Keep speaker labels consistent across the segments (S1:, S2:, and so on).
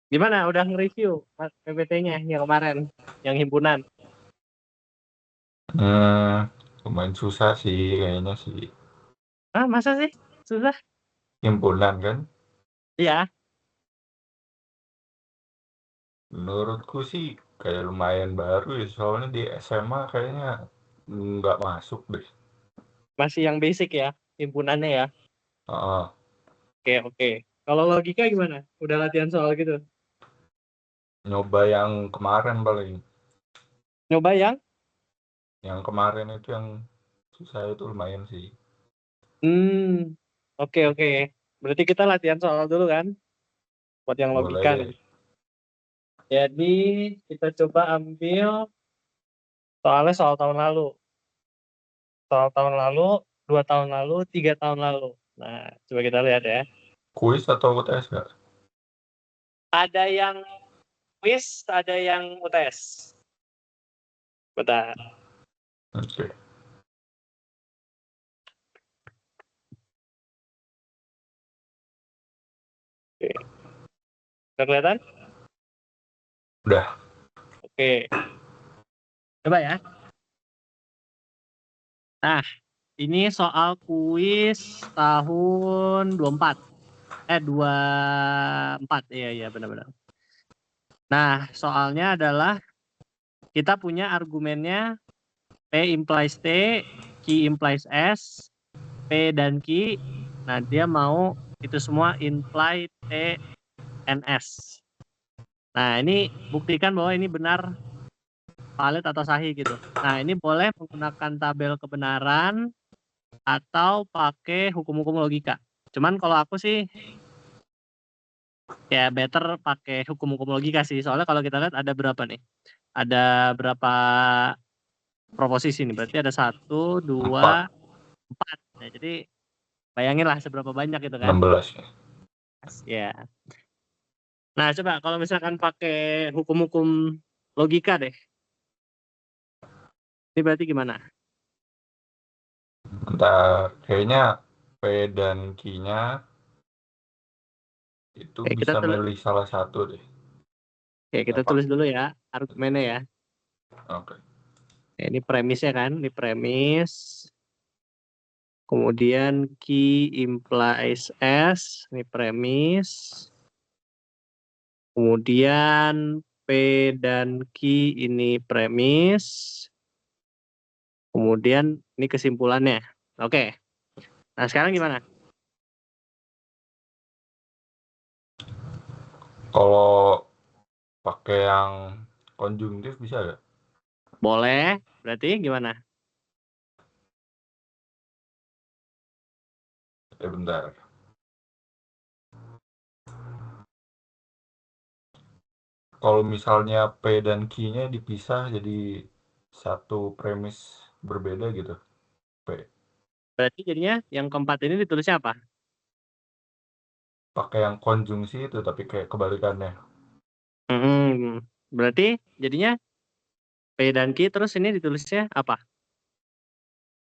S1: Gimana, udah nge-review PPT-nya yang kemarin, yang himpunan?
S2: Lumayan susah sih kayaknya sih.
S1: Ah, masa sih? Susah?
S2: Himpunan kan,
S1: Iya.
S2: menurutku sih kayak lumayan baru ya, soalnya di SMA kayaknya nggak masuk deh.
S1: Masih yang basic ya, himpunannya ya.
S2: Heeh.
S1: Oke, oke. Kalau logika gimana? Udah latihan soal gitu?
S2: Nyoba yang kemarin paling.
S1: Nyoba yang?
S2: Yang kemarin itu yang susah itu lumayan sih.
S1: Hmm, oke, oke. Berarti kita latihan soal dulu kan? Buat yang
S2: Boleh
S1: logika
S2: deh.
S1: nih. Jadi, kita coba ambil soalnya soal tahun lalu. Soal tahun lalu, 2 tahun lalu, 3 tahun lalu. Nah, coba kita lihat ya.
S2: Kuis atau UTS nggak?
S1: Ada yang quiz, ada yang UTS. Bentar.
S2: Oke.
S1: Oke. Udah kelihatan?
S2: Udah.
S1: Oke. Coba ya. Nah, ini soal kuis tahun 24. 24. Iya, iya, benar-benar. Nah, soalnya adalah kita punya argumennya P implies T, Q implies S, P dan Q. Nah, dia mau itu semua imply T and S. Nah, ini buktikan bahwa ini benar, valid atau sahih gitu. Nah, ini boleh menggunakan tabel kebenaran atau pakai hukum-hukum logika. Cuman kalau aku sih ya better pakai hukum-hukum logika sih. Soalnya kalau kita lihat ada berapa nih? Ada berapa proposisi nih? Berarti ada 1, 2,
S2: 4.
S1: 4. Nah, jadi bayangin lah seberapa banyak gitu kan.
S2: 16 ya.
S1: Ya. Nah, coba kalau misalkan pakai hukum-hukum logika deh. Ini berarti gimana?
S2: Bentar, kayaknya P dan Q-nya itu
S1: Oke, kita
S2: bisa
S1: tulis,
S2: milih salah satu deh.
S1: oke, kita
S2: Apa?
S1: tulis dulu ya argumennya ya.
S2: Oke.
S1: Oke, ini premisnya kan, ini premis. Kemudian Q implies S, ini premis. Kemudian P dan Q ini premis. Kemudian ini kesimpulannya. Oke. Nah, sekarang gimana?
S2: Kalau pakai yang konjungtif bisa nggak?
S1: Boleh. Berarti gimana?
S2: Bentar. Kalau misalnya P dan Q-nya dipisah jadi satu premis berbeda gitu. P.
S1: Berarti jadinya yang keempat ini ditulisnya apa?
S2: Pakai yang konjungsi itu tapi kayak kebalikannya.
S1: Berarti jadinya P dan Q terus ini ditulisnya apa?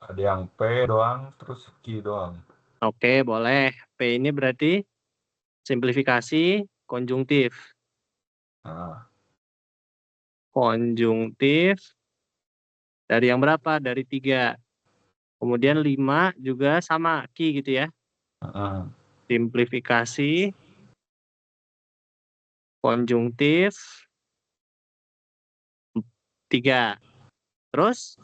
S2: Ada yang P doang, terus Q doang.
S1: Oke, boleh. P ini berarti simplifikasi konjungtif.
S2: Nah,
S1: Konjungtif dari yang berapa? Dari 3. Kemudian 5 juga sama Q gitu ya. Simplifikasi konjungtif 3. Terus,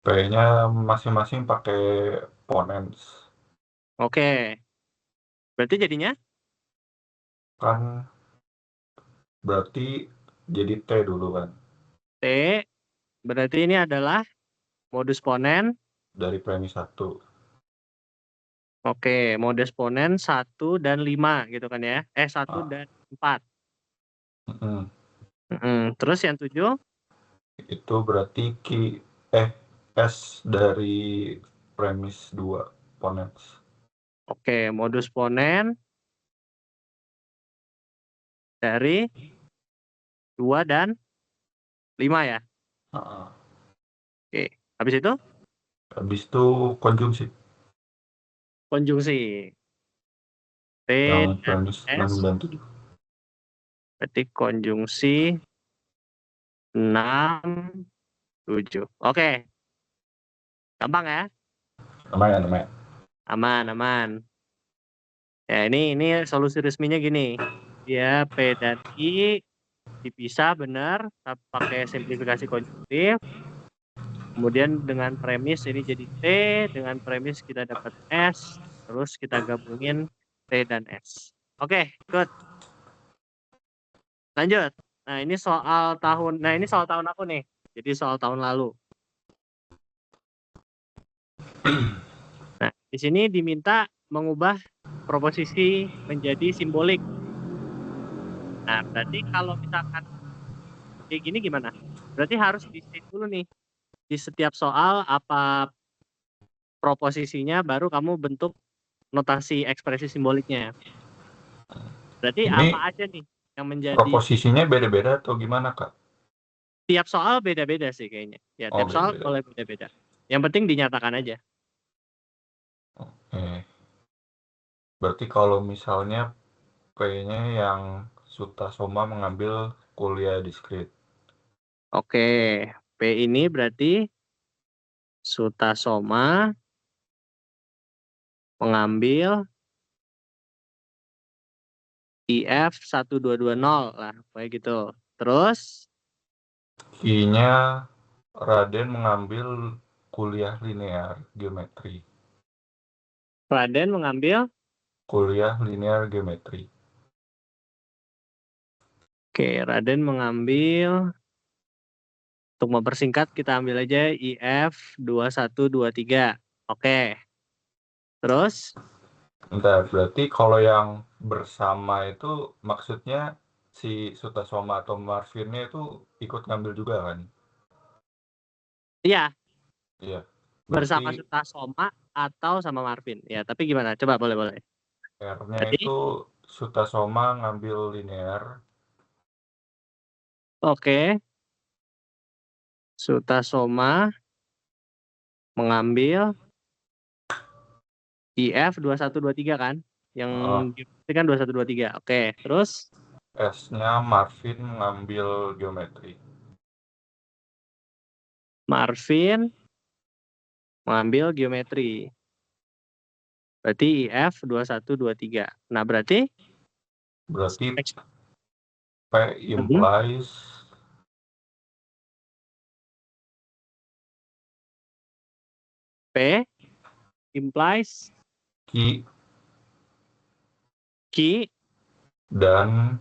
S2: P-nya masing-masing pakai ponens.
S1: oke. Berarti jadinya
S2: Kan berarti jadi T dulu kan.
S1: T, berarti ini adalah modus ponen.
S2: Dari premis 1.
S1: Oke, modus ponen 1 dan 5 gitu kan ya. 1
S2: Nah,
S1: dan 4.
S2: mm-mm.
S1: Terus yang 7,
S2: Itu berarti S dari premis 2 ponens.
S1: oke, modus ponen dari 2 dan 5 ya.
S2: Nah,
S1: Oke, habis itu
S2: habis itu konjungsi.
S1: konjungsi. P
S2: Yang
S1: dan
S2: premis
S1: S
S2: 6 dan 7.
S1: berarti konjungsi 6, 7. Oke, gampang ya?
S2: Lumayan, lumayan.
S1: Aman, aman. Ya, ini solusi resminya gini. Ya, P dan I dipisah benar pakai simplifikasi konjungtif. Kemudian dengan premis ini jadi T, dengan premis kita dapat S, terus kita gabungin T dan S. Oke, good. Lanjut. Nah, ini soal tahun aku nih. Jadi soal tahun lalu. Nah, di sini diminta mengubah proposisi menjadi simbolik. Nah, berarti kalau misalkan kayak gini gimana? Berarti harus di state dulu nih. Di setiap soal apa proposisinya baru kamu bentuk notasi ekspresi simboliknya. Berarti
S2: Ini
S1: apa aja nih yang menjadi
S2: proposisinya beda-beda atau gimana, Kak?
S1: tiap soal beda-beda sih kayaknya. Ya,
S2: Oh,
S1: tiap soal
S2: beda-beda.
S1: boleh beda-beda. Yang penting dinyatakan aja.
S2: Oke. Berarti kalau misalnya P-nya yang Sutasoma mengambil kuliah diskrit.
S1: Oke, P ini berarti Sutasoma mengambil IF 1220 lah, kayak gitu. Terus
S2: I-nya Raden mengambil kuliah linear geometri.
S1: Raden mengambil,
S2: Kuliah linear geometri.
S1: oke, Raden mengambil, untuk mempersingkat kita ambil aja IF 2123. Oke, terus
S2: Bentar, berarti kalau yang bersama itu maksudnya si Sutasoma atau Marvinnya itu ikut ngambil juga kan?
S1: iya,
S2: Iya.
S1: bersama
S2: Berarti
S1: Sutasoma atau sama Marvin. Ya, tapi gimana? Coba boleh-boleh.
S2: R-nya
S1: Jadi,
S2: itu Sutasoma ngambil linear,
S1: oke, Sutasoma mengambil IF 2123 kan? Yang itu kan 2123. Oke, terus
S2: S-nya Marvin mengambil geometri.
S1: Marvin mengambil geometri. Berarti IF 2123. Nah, berarti
S2: Berarti P
S1: Mhm.
S2: implies
S1: P implies
S2: Q
S1: Q
S2: dan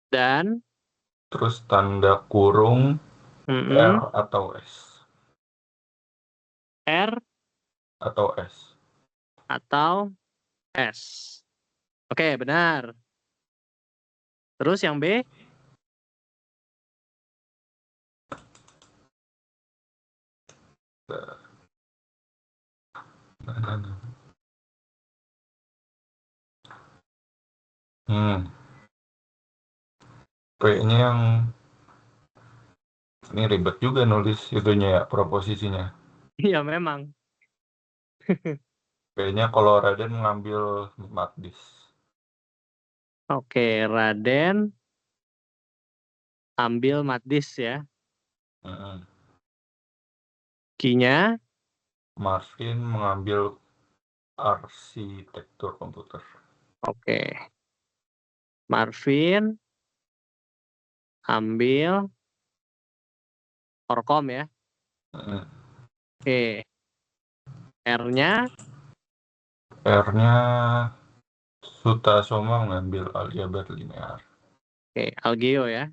S1: dan
S2: terus tanda kurung R atau S.
S1: R
S2: Atau S.
S1: atau S. Oke, benar. Terus yang B?
S2: P-nya yang ini ribet juga nulis itunya ya, proposisinya.
S1: Iya, memang.
S2: P-nya kalau Raden mengambil Magdis.
S1: Oke, Raden ambil matdis ya. Q-nya
S2: Marvin mengambil arsitektur komputer.
S1: oke. Marvin ambil Orkom ya. Oke. R-nya
S2: R-nya Sutasoma mengambil aljabar linear.
S1: oke, Algeo ya.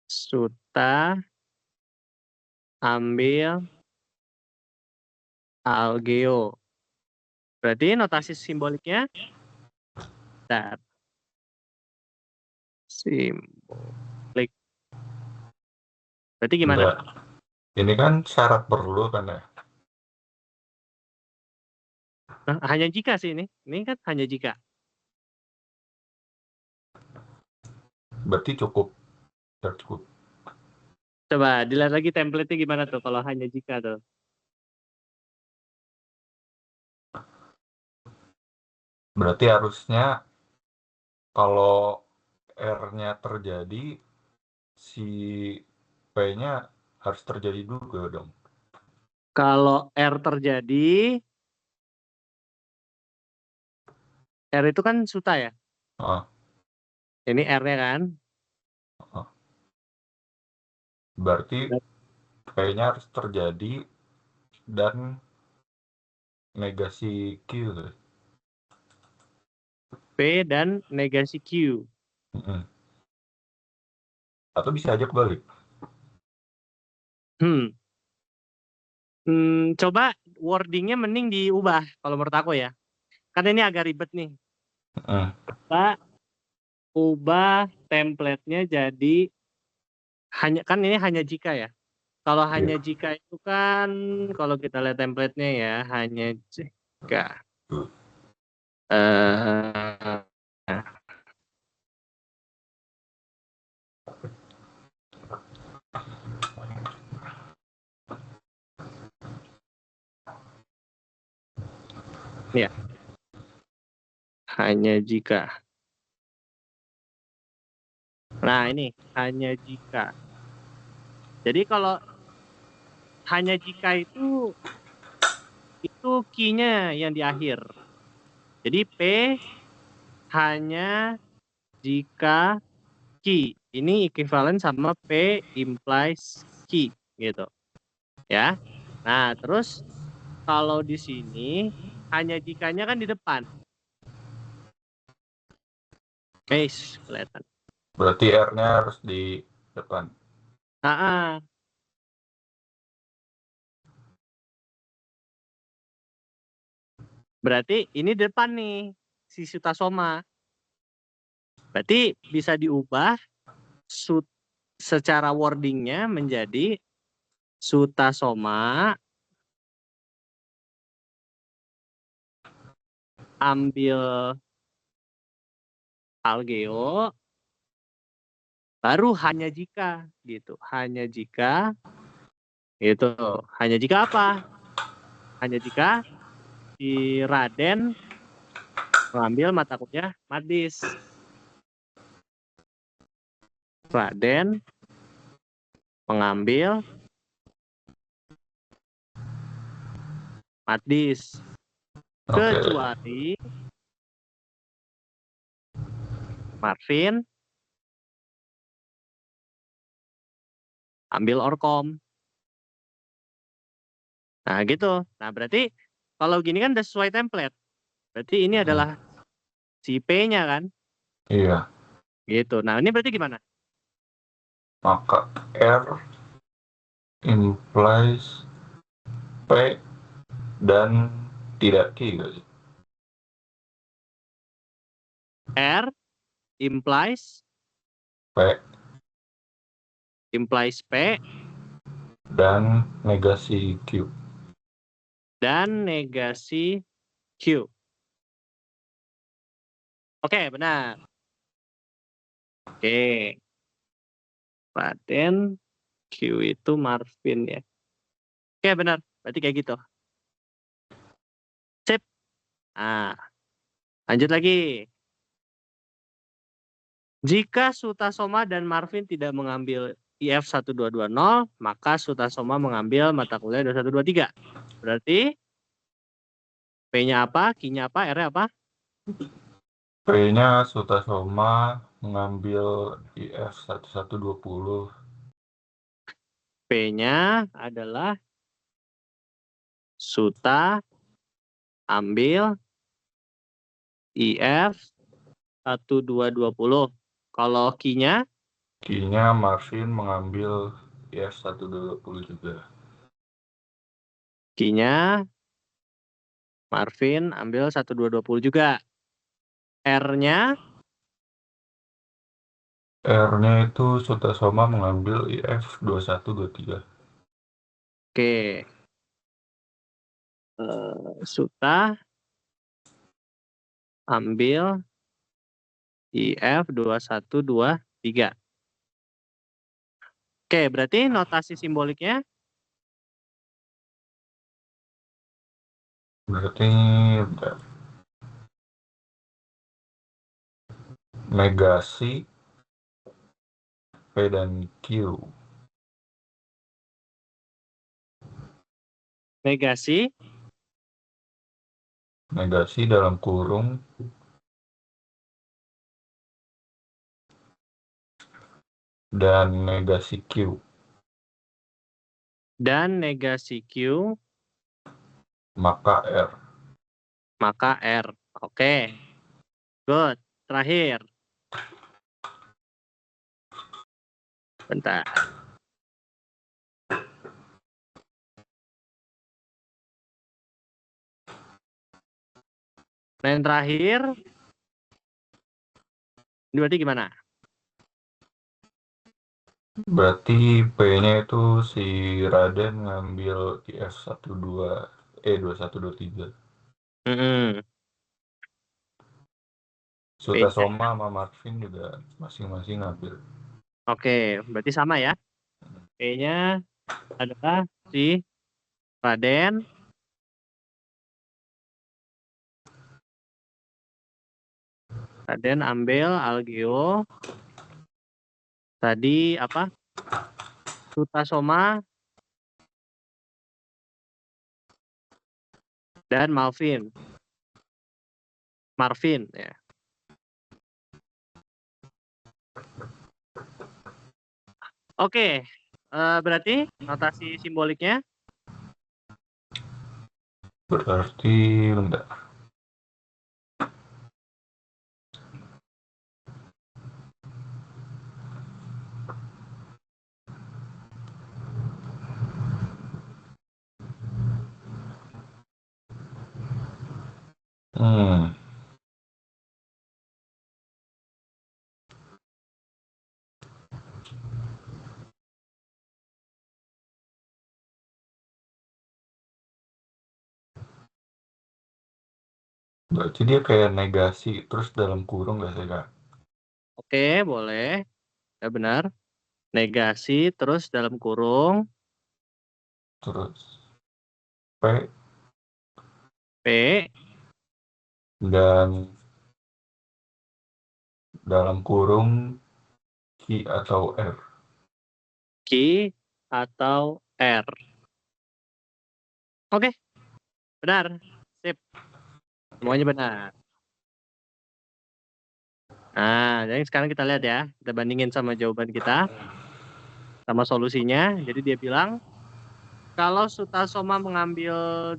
S1: Suta ambil Algeo. Berarti notasi simboliknya bentar. Simbolik. Berarti gimana?
S2: Enggak. Ini kan syarat perlu kan ya?
S1: Nah, hanya jika sih ini. Ini kan hanya jika.
S2: Berarti cukup. Cukup.
S1: Coba dilihat lagi template-nya gimana tuh kalau hanya jika tuh.
S2: Berarti harusnya kalau R-nya terjadi, si P-nya harus terjadi juga dong.
S1: Kalau R terjadi, R itu kan suta ya.
S2: Ah,
S1: Ini R-nya kan.
S2: ah. Berarti P-nya harus terjadi dan negasi Q tuh.
S1: P dan negasi Q.
S2: Mm-mm. Atau bisa aja kebalik.
S1: Coba wordingnya mending diubah kalau menurut aku ya. Karena ini agak ribet nih.
S2: Mm.
S1: Kita ubah template-nya jadi kan ini hanya jika ya. Kalau hanya
S2: Iya.
S1: jika itu kan kalau kita lihat template-nya ya hanya jika. Eh ya, hanya jika. Nah, ini hanya jika. Jadi kalau hanya jika itu key-nya yang di akhir. Jadi P hanya jika key. Ini equivalent sama P implies key gitu. Ya. Nah, terus kalau di sini hanya jikanya kan di depan. Guys, kelihatan.
S2: Berarti R-nya harus di depan.
S1: Ah, berarti ini depan nih si Sutasoma. Berarti bisa diubah secara wordingnya menjadi Sutasoma ambil algeo baru hanya jika gitu. Hanya jika itu. Hanya jika apa? Hanya jika si Raden mengambil mata kuliah Madis. Raden mengambil Madis.
S2: Oke.
S1: Kecuali Marvin ambil Orkom. Nah gitu. Nah berarti kalau gini kan udah sesuai template. Berarti ini adalah si P-nya kan.
S2: Iya.
S1: Gitu. Nah ini berarti gimana?
S2: Maka R implies P dan tidak Q gitu.
S1: R implies
S2: P
S1: P
S2: dan negasi Q.
S1: dan negasi Q. Oke, benar. Oke. Raden Q itu Marvin ya. Oke, benar. Berarti kayak gitu. Sip. Nah, lanjut lagi. Jika Sutasoma dan Marvin tidak mengambil IF 1220, maka Sutasoma mengambil mata kuliah 2123. Berarti P-nya apa, Q-nya apa, R-nya apa?
S2: P-nya Sutasoma mengambil IF 1120.
S1: P-nya adalah Suta ambil IF 1220. Kalau Q-nya?
S2: Q-nya Marvin mengambil IF 1220 juga.
S1: Q-nya Marvin ambil 1220 juga. R-nya?
S2: R-nya itu Sutasoma mengambil IF 2123.
S1: Oke. Suta ambil IF 2123. Oke, berarti notasi simboliknya
S2: Berarti negasi P dan Q.
S1: Negasi
S2: dalam kurung dan negasi Q. Maka R.
S1: Oke. Good. Terakhir. Bentar. Nah, yang terakhir. Ini berarti gimana?
S2: Berarti P-nya itu si Raden ngambil IF 2123. Sutasoma sama Marvin juga masing-masing ngambil.
S1: Oke, berarti sama ya. P-nya adalah si Raden. Raden ambil Algeo. Tadi apa? Sutasoma dan Marvin ya. Oke, berarti notasi simboliknya
S2: Berarti bentar. Berarti dia kayak negasi terus dalam kurung nggak sih, Kak?
S1: oke, boleh. Ya benar. Negasi terus dalam kurung
S2: Terus P
S1: P
S2: dan dalam kurung Q atau R.
S1: Q atau R. Oke, benar. Sip. Semuanya benar. Nah, jadi sekarang kita lihat ya. Kita bandingin sama jawaban kita. Sama solusinya. Jadi dia bilang, kalau Sutasoma mengambil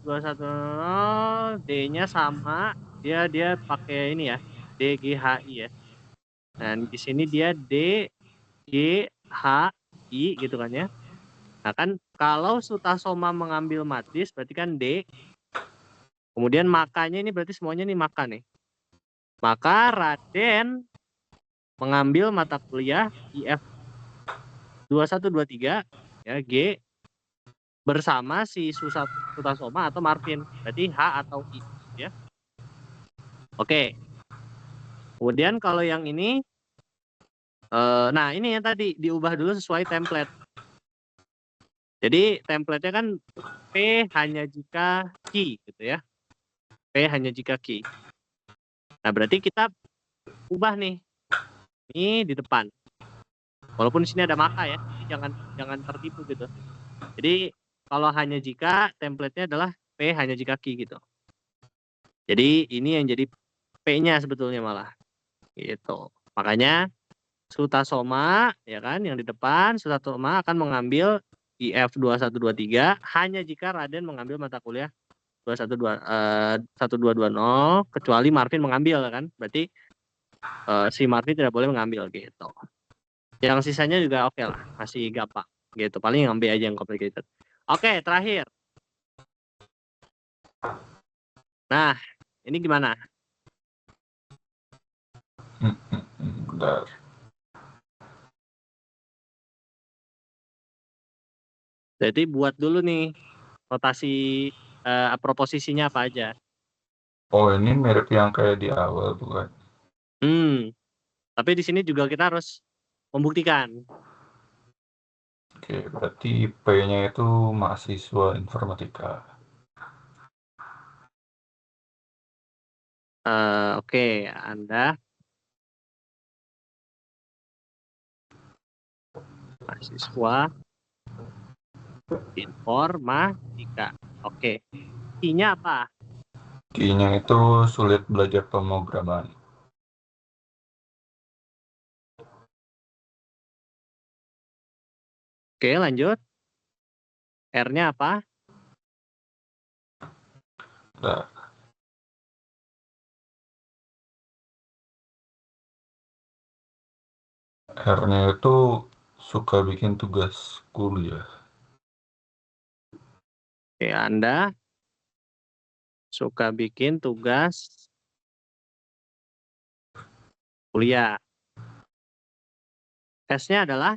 S1: 210, D-nya sama. Dia pakai ini ya. DGHI ya. Dan di sini dia DGHI gitu kan ya. Nah kan kalau Sutasoma mengambil matris berarti kan D. Kemudian makanya ini berarti semuanya nih maka nih. Maka Raden mengambil mata kuliah IF 2123 ya G bersama si Sutasoma atau Marvin. Berarti H atau I ya. Oke. Kemudian kalau yang ini nah ini yang tadi diubah dulu sesuai template. Jadi template-nya kan P hanya jika Q gitu ya. P hanya jika Q. Nah, berarti kita ubah nih. Ini di depan. Walaupun di sini ada maka ya, jadi jangan tertipu gitu. Jadi kalau hanya jika template-nya adalah P hanya jika Q gitu. Jadi ini yang jadi P-nya sebetulnya malah. Gitu. Makanya Sutasoma ya kan yang di depan Sutasoma akan mengambil IF 2123 hanya jika Raden mengambil mata kuliah 1220 kecuali Marvin mengambil kan. Berarti si Marvin tidak boleh mengambil gitu. Yang sisanya juga oke lah, masih gampang gitu. Paling ngambil aja yang complicated. Oke, terakhir. Nah, ini gimana?
S2: Bentar.
S1: Jadi buat dulu nih rotasi proposisinya apa aja.
S2: Oh, ini mirip yang kayak di awal bukan?
S1: Tapi di sini juga kita harus membuktikan.
S2: Oke, berarti P-nya itu mahasiswa informatika.
S1: Oke, Anda Mahasiswa informatika. Oke. I-nya apa?
S2: I-nya itu sulit belajar pemrograman.
S1: Oke, lanjut. R-nya apa?
S2: Nah, R-nya itu suka bikin tugas kuliah.
S1: Oke, Anda suka bikin tugas kuliah. S-nya adalah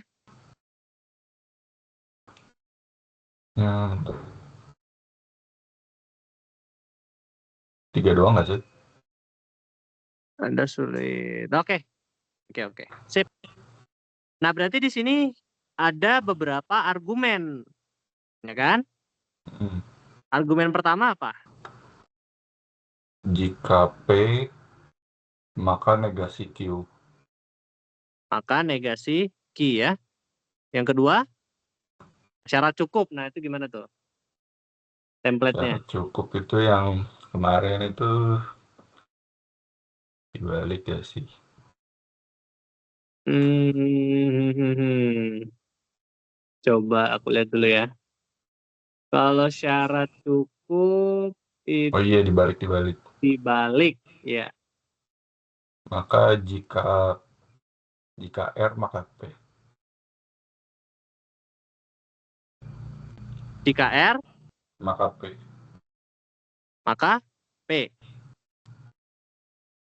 S2: Ya, 3 doang nggak sih?
S1: Anda sulit. Oke. Oke. Sip. Nah, berarti di sini ada beberapa argumen. Ya kan?
S2: Hmm.
S1: Argumen pertama apa?
S2: Jika P, maka negasi Q.
S1: Maka negasi Q ya. Yang kedua, syarat cukup. Nah, itu gimana tuh? Template-nya.
S2: Syarat cukup itu yang kemarin itu dibalik ya sih.
S1: Coba aku lihat dulu ya. Kalau syarat cukup itu
S2: Oh iya, dibalik.
S1: dibalik ya.
S2: Maka jika R maka P.
S1: Jika R,
S2: Maka P.
S1: maka P.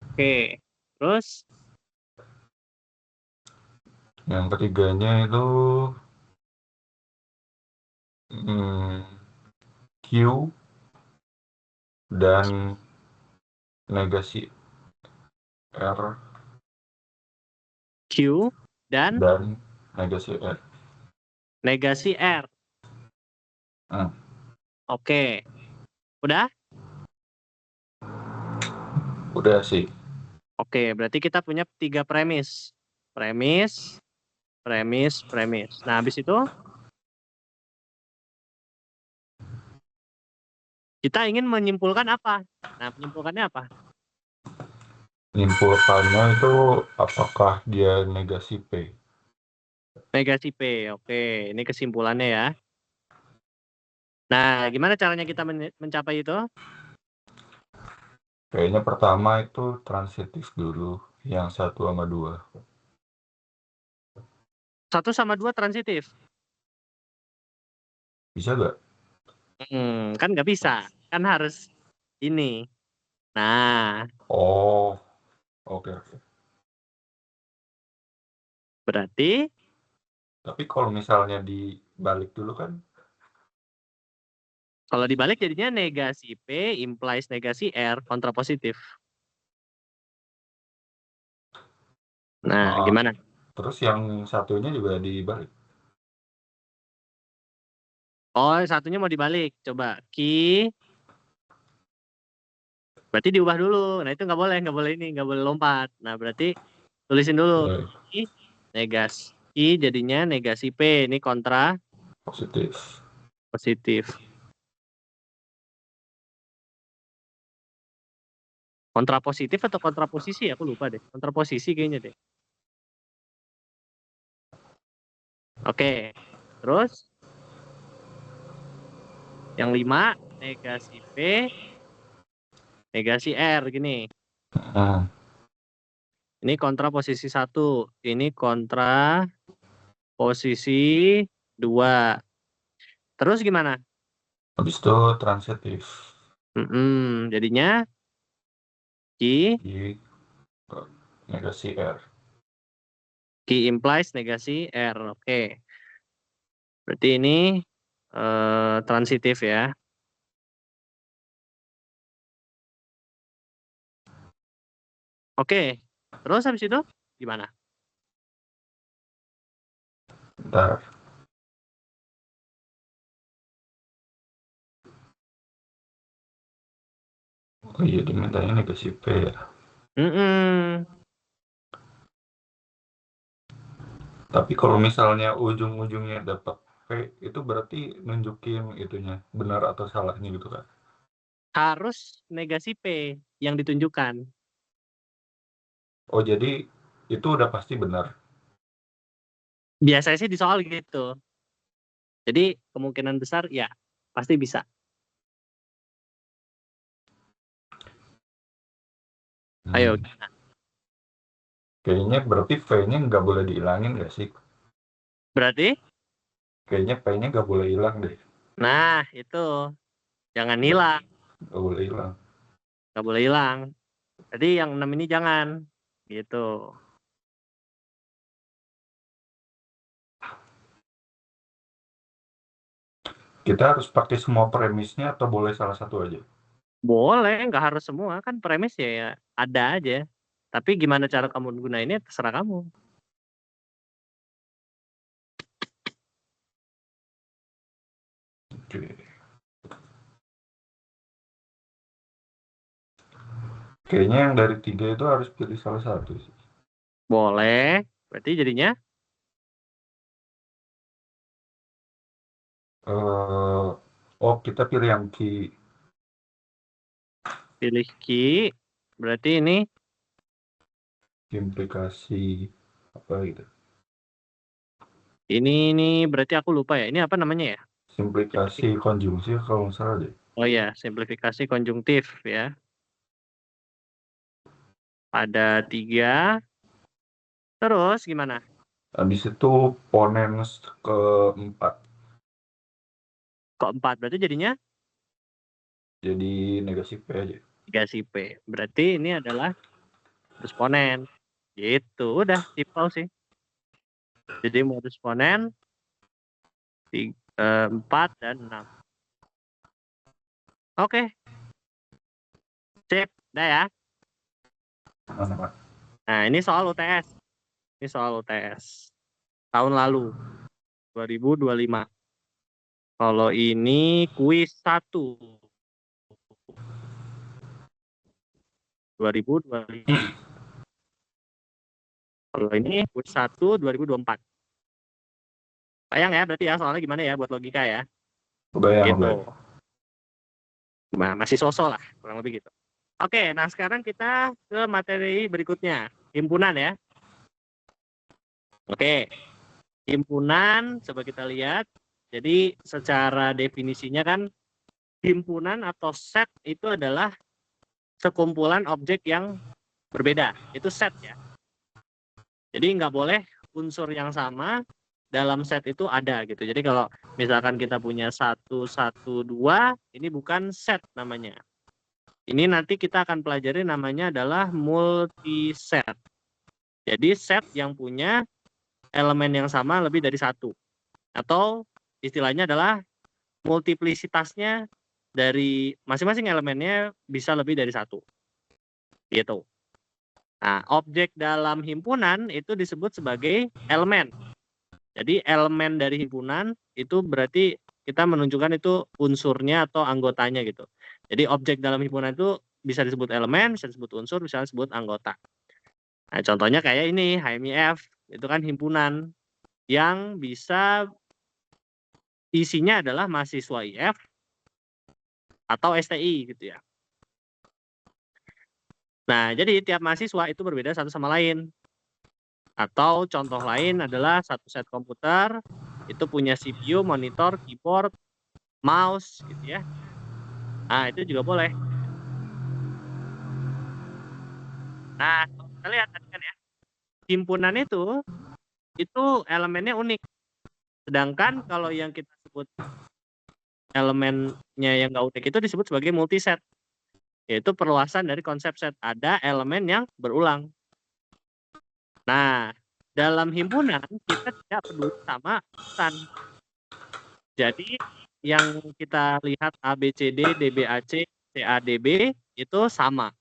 S1: Oke. Terus
S2: Yang ketiganya itu Q dan negasi R
S1: Q dan
S2: dan negasi R.
S1: negasi R.
S2: Hmm.
S1: Oke. Udah?
S2: Udah sih.
S1: Oke, berarti kita punya 3 premis. Premis. Nah, habis itu kita ingin menyimpulkan apa? Nah, menyimpulkannya apa?
S2: Menyimpulkannya itu apakah dia negasi P.
S1: Negasi P. Oke, ini kesimpulannya ya. Nah, gimana caranya kita mencapai itu?
S2: Kayaknya pertama itu transitif dulu, yang 1 sama 2.
S1: 1 sama 2 transitif.
S2: Bisa nggak?
S1: Kan nggak bisa. Kan harus ini. Nah,
S2: Oh, oke.
S1: berarti
S2: Tapi kalau misalnya dibalik dulu kan,
S1: kalau dibalik jadinya negasi P implies negasi R kontrapositif. Nah, gimana?
S2: terus yang satunya juga dibalik.
S1: Oh, satunya mau dibalik. Coba. Berarti diubah dulu. Nah, itu nggak boleh ini, nggak boleh lompat. Nah, berarti tulisin dulu. Negasi jadinya negasi P. Ini kontra
S2: Positif.
S1: positif. Kontrapositif atau kontraposisi? Aku lupa deh. Kontraposisi kayaknya deh. Oke. Terus yang 5 negasi P negasi R gini. Ini kontra posisi 1, ini kontra posisi 2. Terus gimana?
S2: Habis itu transitif.
S1: Jadinya Q
S2: Negasi R.
S1: implies negasi R. Oke. Berarti ini transitif ya. Oke. Terus habis itu gimana?
S2: Bentar. Oh iya, dimintanya negasi P ya. Tapi kalau misalnya ujung-ujungnya dapat P, itu berarti nunjukin itunya, benar atau salahnya gitu kan?
S1: Harus negasi P yang ditunjukkan.
S2: Oh, jadi itu udah pasti benar?
S1: Biasanya sih di soal gitu. Jadi kemungkinan besar ya pasti bisa. Ayo.
S2: Hmm. Kayaknya berarti V-nya nggak boleh dihilangin nggak sih?
S1: Berarti,
S2: Kayaknya P-nya nggak boleh hilang deh.
S1: nah itu jangan hilang,
S2: Nggak boleh hilang.
S1: nggak boleh hilang. Jadi yang 6 ini jangan, gitu.
S2: Kita harus pakai semua premisnya atau boleh salah satu aja?
S1: Boleh, nggak harus semua kan premis ya ada aja. Tapi gimana cara kamu gunainnya terserah kamu.
S2: Oke. Kayaknya yang dari 3 itu harus pilih salah satu sih.
S1: Boleh, berarti jadinya
S2: Oh, kita pilih yang Q.
S1: pilih key. Berarti ini
S2: Implikasi apa gitu?
S1: ini berarti aku lupa ya. Ini apa namanya ya?
S2: Implikasi konjungsi kalau nggak salah deh.
S1: Oh ya, simplifikasi konjungtif ya. Ada 3. Terus gimana?
S2: Habis itu ponens keempat.
S1: Kok 4? Berarti jadinya
S2: Jadi negasi P aja.
S1: negasi P. Berarti ini adalah responen. Gitu. Udah, simpel sih. Jadi modus ponen 4 dan 6. Oke, sip. Udah ya.
S2: Mana?
S1: Nah, ini soal UTS. Ini soal UTS. Tahun lalu, 2025. Kalau ini kuis 1. 2025. Kalau ini kuis 1 2024. Bayang ya berarti ya soalnya gimana ya buat logika ya.
S2: Kebayang,
S1: Gitu.
S2: kebayang.
S1: Nah, masih sosok lah, kurang lebih gitu. Oke, nah sekarang kita ke materi berikutnya. Himpunan ya. Oke, himpunan coba kita lihat. Jadi secara definisinya kan himpunan atau set itu adalah sekumpulan objek yang berbeda. Itu set ya. Jadi nggak boleh unsur yang sama dalam set itu ada gitu. Jadi kalau misalkan kita punya 1, 1, 2, ini bukan set namanya. Ini nanti kita akan pelajari namanya adalah multiset. Jadi set yang punya elemen yang sama lebih dari 1. Atau istilahnya adalah multiplisitasnya dari masing-masing elemennya bisa lebih dari 1. Gitu. Nah, objek dalam himpunan itu disebut sebagai elemen. Jadi elemen dari himpunan itu berarti kita menunjukkan itu unsurnya atau anggotanya gitu. Jadi objek dalam himpunan itu bisa disebut elemen, bisa disebut unsur, bisa disebut anggota. Nah, contohnya kayak ini HMIF, itu kan himpunan yang bisa isinya adalah mahasiswa IF atau STI gitu ya. Nah, jadi tiap mahasiswa itu berbeda satu sama lain. Atau contoh lain adalah satu set komputer itu punya CPU, monitor, keyboard, mouse gitu ya. Nah, itu juga boleh. Nah, kalau kita lihat tadi kan ya, himpunan itu elemennya unik. Sedangkan kalau yang kita sebut elemennya yang nggak unik itu disebut sebagai multiset. Yaitu perluasan dari konsep set. Ada elemen yang berulang. Nah, dalam himpunan kita tidak peduli sama urutan. Jadi yang kita lihat ABCD, DBAC, CADB itu sama.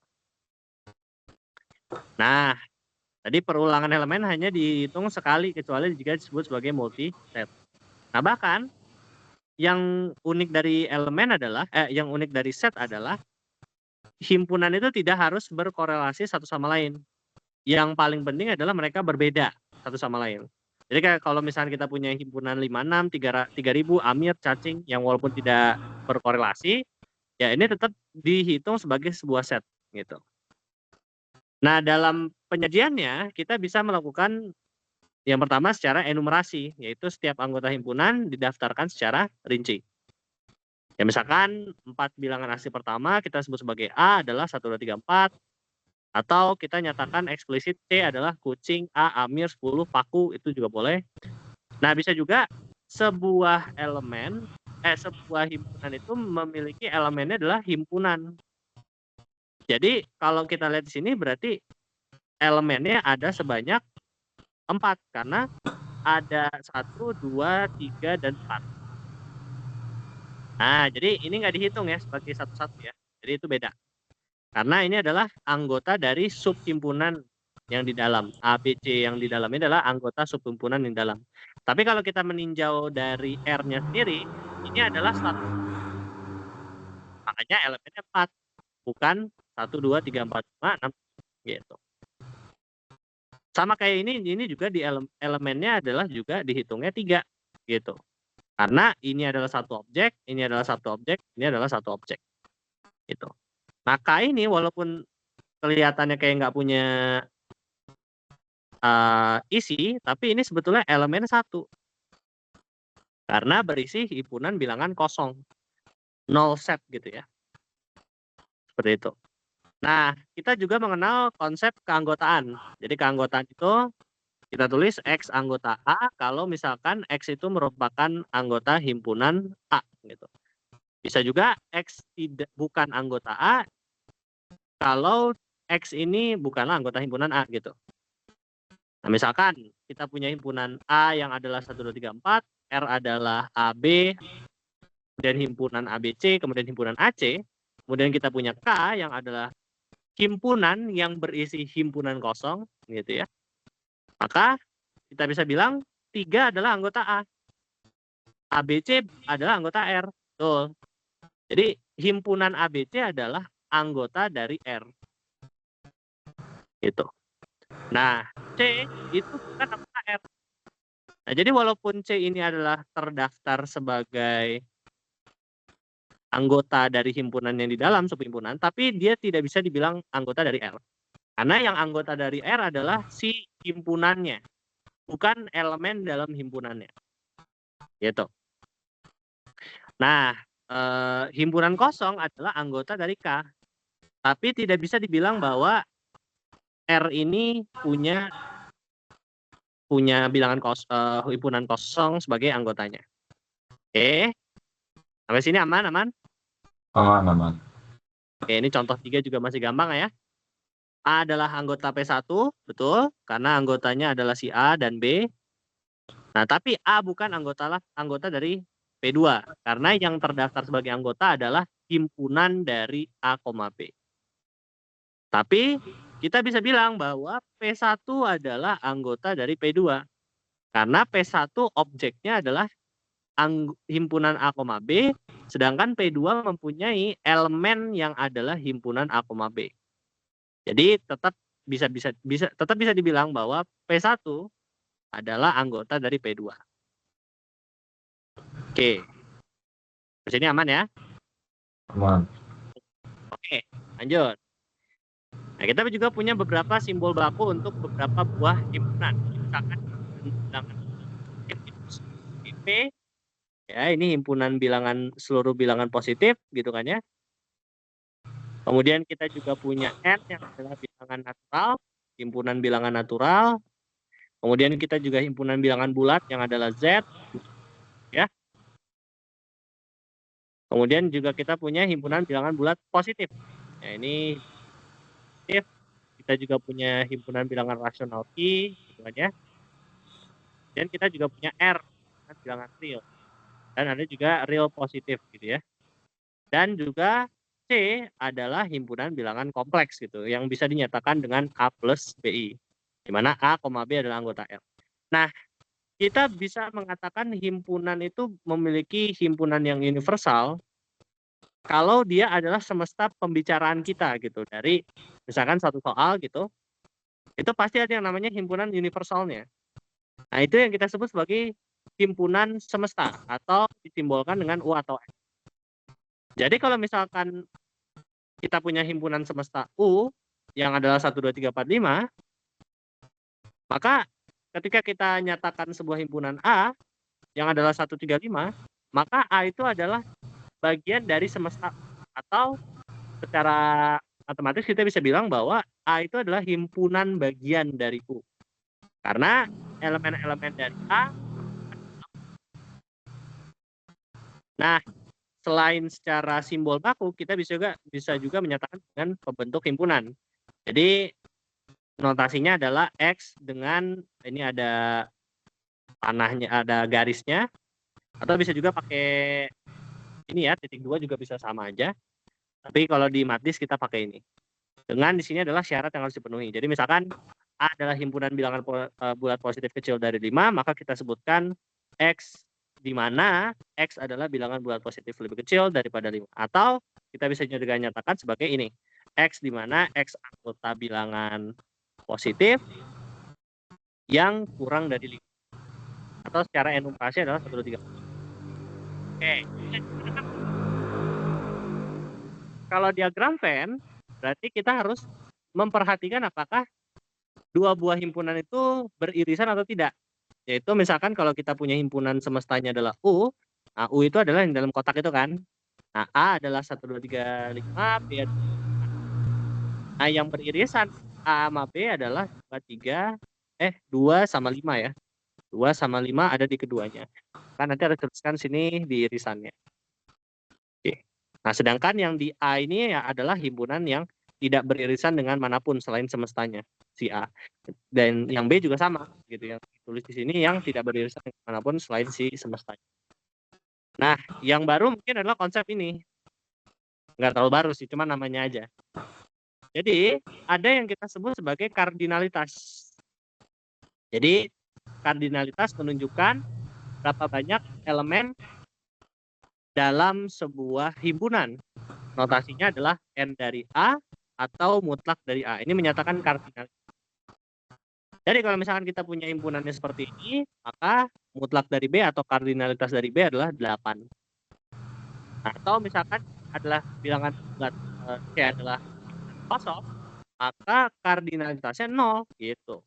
S1: Nah, tadi perulangan elemen hanya dihitung sekali kecuali jika disebut sebagai multiset. Nah, bahkan yang unik dari elemen adalah yang unik dari set adalah himpunan itu tidak harus berkorelasi satu sama lain. Yang paling penting adalah mereka berbeda satu sama lain. Jadi kayak kalau misalnya kita punya himpunan 56, 3000, Amir, cacing yang walaupun tidak berkorelasi, ya ini tetap dihitung sebagai sebuah set gitu. Nah, dalam penyajiannya kita bisa melakukan yang pertama secara enumerasi, yaitu setiap anggota himpunan didaftarkan secara rinci. Ya misalkan 4 bilangan asli pertama kita sebut sebagai A adalah 1, 2, 3, 4. Atau kita nyatakan eksplisit C adalah kucing, A, Amir, 10, paku, itu juga boleh. Nah, bisa juga sebuah himpunan itu memiliki elemennya adalah himpunan. Jadi kalau kita lihat di sini berarti elemennya ada sebanyak 4 karena ada 1, 2, 3, dan 4. Nah, jadi ini nggak dihitung ya sebagai satu-satu ya. Jadi itu beda. Karena ini adalah anggota dari subhimpunan yang di dalam. A, B, C yang di dalamnya adalah anggota subhimpunan yang dalam. Tapi kalau kita meninjau dari R-nya sendiri, ini adalah satu. Makanya elemennya 4. Bukan 1, 2, 3, 4, 5, 6. Gitu. Sama kayak ini juga di elemennya adalah juga dihitungnya 3. Gitu. Karena ini adalah satu objek, ini adalah satu objek, ini adalah satu objek. Gitu. Maka ini walaupun kelihatannya kayak nggak punya isi, tapi ini sebetulnya elemen 1. Karena berisi himpunan bilangan kosong. 0 set gitu ya. Seperti itu. Nah, kita juga mengenal konsep keanggotaan. Jadi keanggotaan itu kita tulis X anggota A kalau misalkan X itu merupakan anggota himpunan A gitu. Bisa juga X bukan anggota A kalau X ini bukanlah anggota himpunan A gitu. Nah, misalkan kita punya himpunan A yang adalah 1, 2, 3, 4, R adalah AB, kemudian himpunan ABC, kemudian himpunan AC, kemudian kita punya K yang adalah himpunan yang berisi himpunan kosong gitu ya. Maka kita bisa bilang 3 adalah anggota A. ABC adalah anggota R. Betul. Jadi himpunan ABC adalah anggota dari R. Gitu. Nah, C itu bukan anggota R. Nah, jadi walaupun C ini adalah terdaftar sebagai anggota dari himpunan yang di dalam subhimpunan, tapi dia tidak bisa dibilang anggota dari R. Karena yang anggota dari R adalah si himpunannya, bukan elemen dalam himpunannya. Gitu. Nah, himpunan kosong adalah anggota dari K. Tapi tidak bisa dibilang bahwa R ini punya bilangan himpunan kosong sebagai anggotanya. Oke. Sampai sini aman?
S2: Aman.
S1: Oke, ini contoh 3 juga masih gampang ya. A adalah anggota P1, betul, karena anggotanya adalah si A dan B. Nah, tapi A bukan anggota dari P2, karena yang terdaftar sebagai anggota adalah himpunan dari A, B. Tapi kita bisa bilang bahwa P1 adalah anggota dari P2, karena P1 objeknya adalah himpunan A, B, sedangkan P2 mempunyai elemen yang adalah himpunan A, B. Jadi tetap bisa dibilang bahwa P1 adalah anggota dari P2. Oke. Di sini aman ya?
S2: Aman.
S1: Oke, lanjut. Nah, kita juga punya beberapa simbol baku untuk beberapa buah himpunan. Misalkan bilangan P, ya ini himpunan bilangan seluruh bilangan positif gitu kan ya. Kemudian kita juga punya N yang adalah bilangan natural, himpunan bilangan natural. Kemudian kita juga himpunan bilangan bulat yang adalah Z, ya. Kemudian juga kita punya himpunan bilangan bulat positif. Nah, ini positif. Kita juga punya himpunan bilangan rasional Q, gitu kan ya. Dan kita juga punya R, bilangan real. Dan ada juga real positif gitu ya. Dan juga C adalah himpunan bilangan kompleks gitu, yang bisa dinyatakan dengan A plus BI, di mana A, B adalah anggota R. Nah, kita bisa mengatakan himpunan itu memiliki himpunan yang universal kalau dia adalah semesta pembicaraan kita gitu. Dari misalkan satu soal gitu, itu pasti ada yang namanya himpunan universalnya. Nah, itu yang kita sebut sebagai himpunan semesta atau disimbolkan dengan U atau X. Jadi kalau misalkan kita punya himpunan semesta U yang adalah 1, 2, 3, 4, 5, maka ketika kita nyatakan sebuah himpunan A yang adalah 1, 3, 5, maka A itu adalah bagian dari semesta U. Atau secara matematis kita bisa bilang bahwa A itu adalah himpunan bagian dari U. Karena elemen-elemen dari A. Nah, selain secara simbol baku, kita bisa juga menyatakan dengan pembentuk himpunan. Jadi notasinya adalah X dengan ini ada panahnya, ada garisnya, atau bisa juga pakai ini ya, titik 2 juga bisa sama aja. Tapi kalau di matris kita pakai ini. Dengan di sini adalah syarat yang harus dipenuhi. Jadi misalkan A adalah himpunan bilangan bulat positif kecil dari 5, maka kita sebutkan X di mana X adalah bilangan bulat positif lebih kecil daripada 5. Atau kita bisa juga nyatakan sebagai ini. X di mana X anggota bilangan positif yang kurang dari 5. Atau secara enumerasi adalah 1, 2, 3. Oke. Kalau diagram Venn, berarti kita harus memperhatikan apakah dua buah himpunan itu beririsan atau tidak. Yaitu misalkan kalau kita punya himpunan semestanya adalah U, nah U itu adalah yang dalam kotak itu kan. Nah, A adalah 1, 2, 3, 5, B adalah 5. Nah, yang beririsan A sama B adalah 2 sama 5 ya. 2 sama 5 ada di keduanya. Kan nanti harus tuliskan sini di irisannya. Oke. Nah, sedangkan yang di A ini ya adalah himpunan yang tidak beririsan dengan manapun selain semestanya, si A. Dan yang B juga sama gitu, yang ditulis di sini yang tidak beririsan dengan manapun selain si semestanya. Nah, yang baru mungkin adalah konsep ini. Nggak terlalu baru sih, cuma namanya aja. Jadi, ada yang kita sebut sebagai kardinalitas. Jadi, kardinalitas menunjukkan berapa banyak elemen dalam sebuah himpunan. Notasinya adalah N dari A atau mutlak dari A. Ini menyatakan kardinalitas. Jadi kalau misalkan kita punya himpunannya seperti ini, maka mutlak dari B atau kardinalitas dari B adalah 8. Atau misalkan adalah bilangan bulat C adalah kosong, maka kardinalitasnya 0 gitu.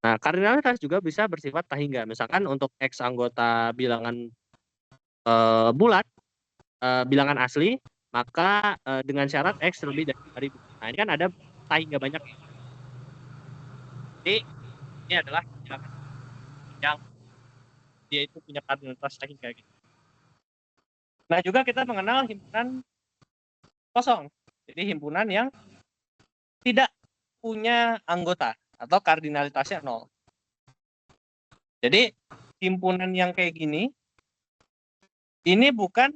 S1: Nah, kardinalitas juga bisa bersifat tahingga. Misalkan untuk X anggota bilangan bulat, bilangan asli, maka dengan syarat X lebih dari 1000. Nah, ini kan ada tahingga banyak. Jadi ini adalah bilangan yang dia itu punya kardinalitas tahingga gitu. Nah, juga kita mengenal himpunan kosong. Jadi himpunan yang tidak punya anggota atau kardinalitasnya 0. Jadi himpunan yang kayak gini, ini bukan,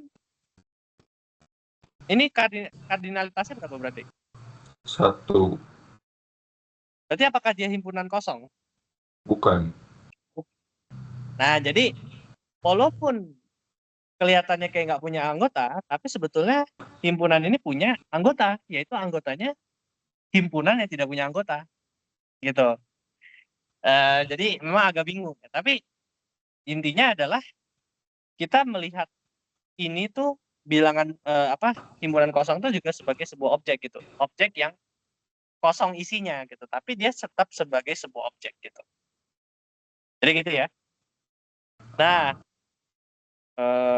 S1: ini kardinalitasnya berapa berarti?
S2: 1.
S1: Berarti apakah dia himpunan kosong?
S2: Bukan.
S1: Nah, jadi walaupun kelihatannya kayak nggak punya anggota, tapi sebetulnya himpunan ini punya anggota, yaitu anggotanya himpunan yang tidak punya anggota, gitu. Jadi memang agak bingung, tapi intinya adalah kita melihat ini tuh bilangan himpunan kosong itu juga sebagai sebuah objek gitu, objek yang kosong isinya gitu, tapi dia tetap sebagai sebuah objek gitu. Jadi gitu ya. Nah,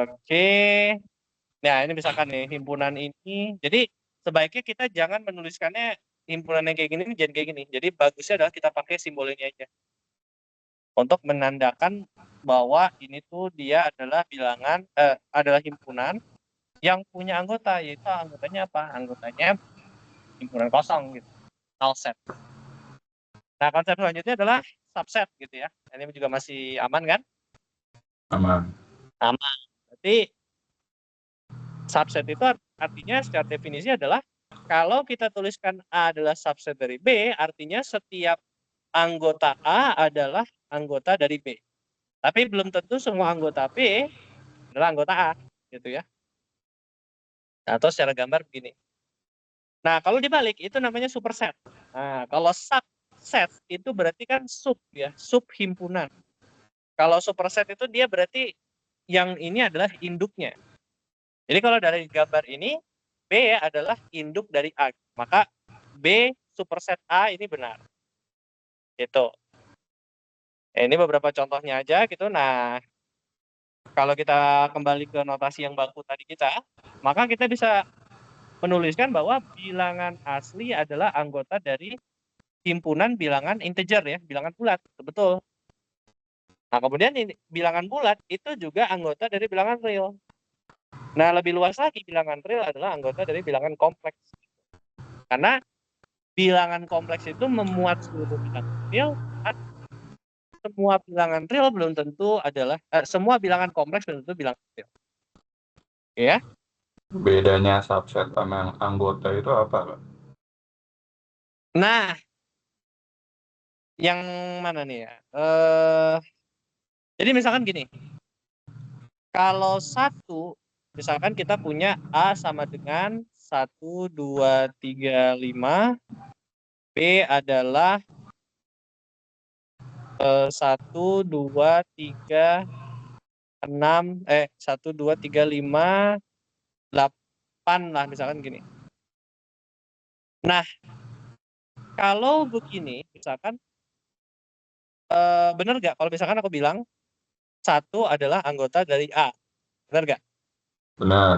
S1: oke. Nah, ini misalkan nih himpunan ini, jadi sebaiknya kita jangan menuliskannya himpunan yang kayak gini, jangan kayak gini. Jadi bagusnya adalah kita pakai simbol ini aja untuk menandakan bahwa ini tuh dia adalah bilangan adalah himpunan yang punya anggota, yaitu anggotanya apa? Anggotanya himpunan kosong gitu, null set. Nah, konsep selanjutnya adalah subset gitu ya. Ini juga masih aman kan?
S2: Aman.
S1: Aman. Berarti subset itu artinya secara definisi adalah kalau kita tuliskan A adalah subset dari B, artinya setiap anggota A adalah anggota dari B. Tapi belum tentu semua anggota B adalah anggota A, gitu ya. Nah, atau secara gambar begini. Nah, kalau dibalik itu namanya superset. Nah, kalau set itu berarti kan sub ya, sub himpunan. Kalau superset itu dia berarti yang ini adalah induknya. Jadi kalau dari gambar ini B adalah induk dari A, maka B superset A ini benar. Gitu. Ini beberapa contohnya aja gitu. Nah, kalau kita kembali ke notasi yang baku tadi kita, maka kita bisa menuliskan bahwa bilangan asli adalah anggota dari himpunan bilangan integer ya, bilangan bulat. Betul. Nah, kemudian ini, bilangan bulat itu juga anggota dari bilangan real. Nah, lebih luas lagi, bilangan real adalah anggota dari bilangan kompleks. Karena bilangan kompleks itu memuat seluruh bilangan real, semua bilangan real belum tentu adalah, semua bilangan kompleks belum tentu bilangan real. Ya.
S2: Bedanya subset sama anggota itu apa, Pak?
S1: Nah, yang mana nih ya? Jadi misalkan gini, kalau satu, misalkan kita punya A sama dengan 1, 2, 3, 5, B adalah 1, 2, 3, 6, 1, 2, 3, 5, 8 lah misalkan gini. Nah, kalau begini, misalkan, bener nggak kalau misalkan aku bilang 1 adalah anggota dari A, bener nggak?
S2: Benar.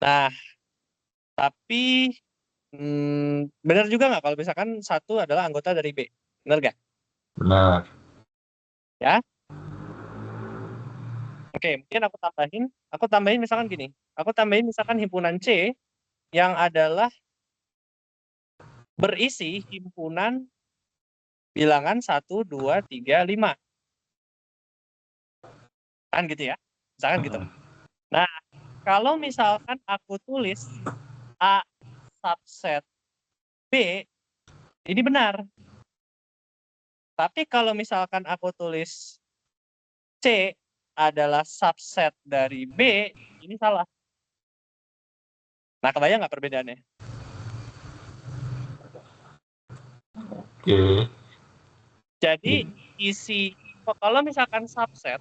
S1: Nah, tapi benar juga nggak kalau misalkan 1 adalah anggota dari B, bener nggak?
S2: Benar.
S1: Ya. Oke, mungkin aku tambahin misalkan gini, aku tambahin misalkan himpunan C yang adalah berisi himpunan bilangan 1, 2, 3, 5. Kan gitu ya, misalkan gitu. Nah, kalau misalkan aku tulis A subset B, ini benar. Tapi kalau misalkan aku tulis C adalah subset dari B, ini salah. Nah, kebayang nggak perbedaannya?
S2: Oke.
S1: Jadi kalau misalkan subset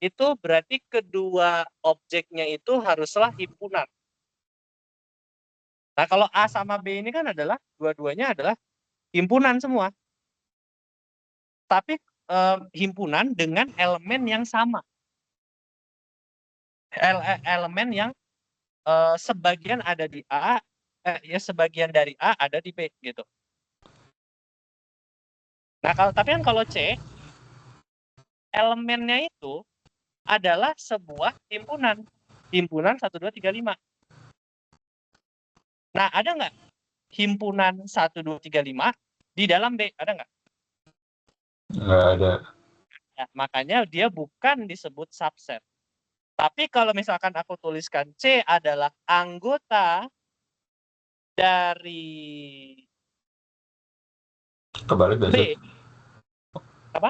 S1: itu berarti kedua objeknya itu haruslah himpunan. Nah, kalau A sama B ini kan adalah dua-duanya adalah himpunan semua. Tapi himpunan dengan elemen yang sama. Elemen yang sebagian ada di A, ya sebagian dari A ada di B gitu. Nah, tapi kan kalau C, elemennya itu adalah sebuah himpunan. Himpunan 1, 2, 3, 5. Nah, ada nggak himpunan 1, 2, 3, 5 di dalam B? Ada nggak?
S2: Nggak ada.
S1: Ya, makanya dia bukan disebut subset. Tapi kalau misalkan aku tuliskan C adalah anggota dari
S2: Kebalik gak sih?
S1: B. Apa?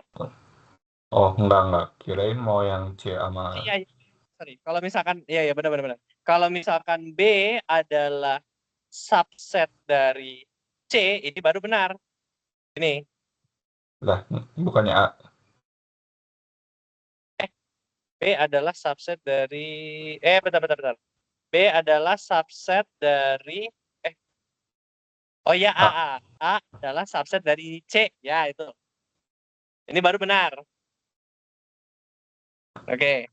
S2: Oh, enggak. Kirain mau yang C sama...
S1: Iya, sorry. Kalau misalkan, iya benar. Kalau misalkan B adalah subset dari C, ini baru benar. Ini.
S2: Lah, bukannya A.
S1: B adalah subset dari, bentar. B adalah subset dari, oh iya A adalah subset dari C, ya itu. Ini baru benar. Oke.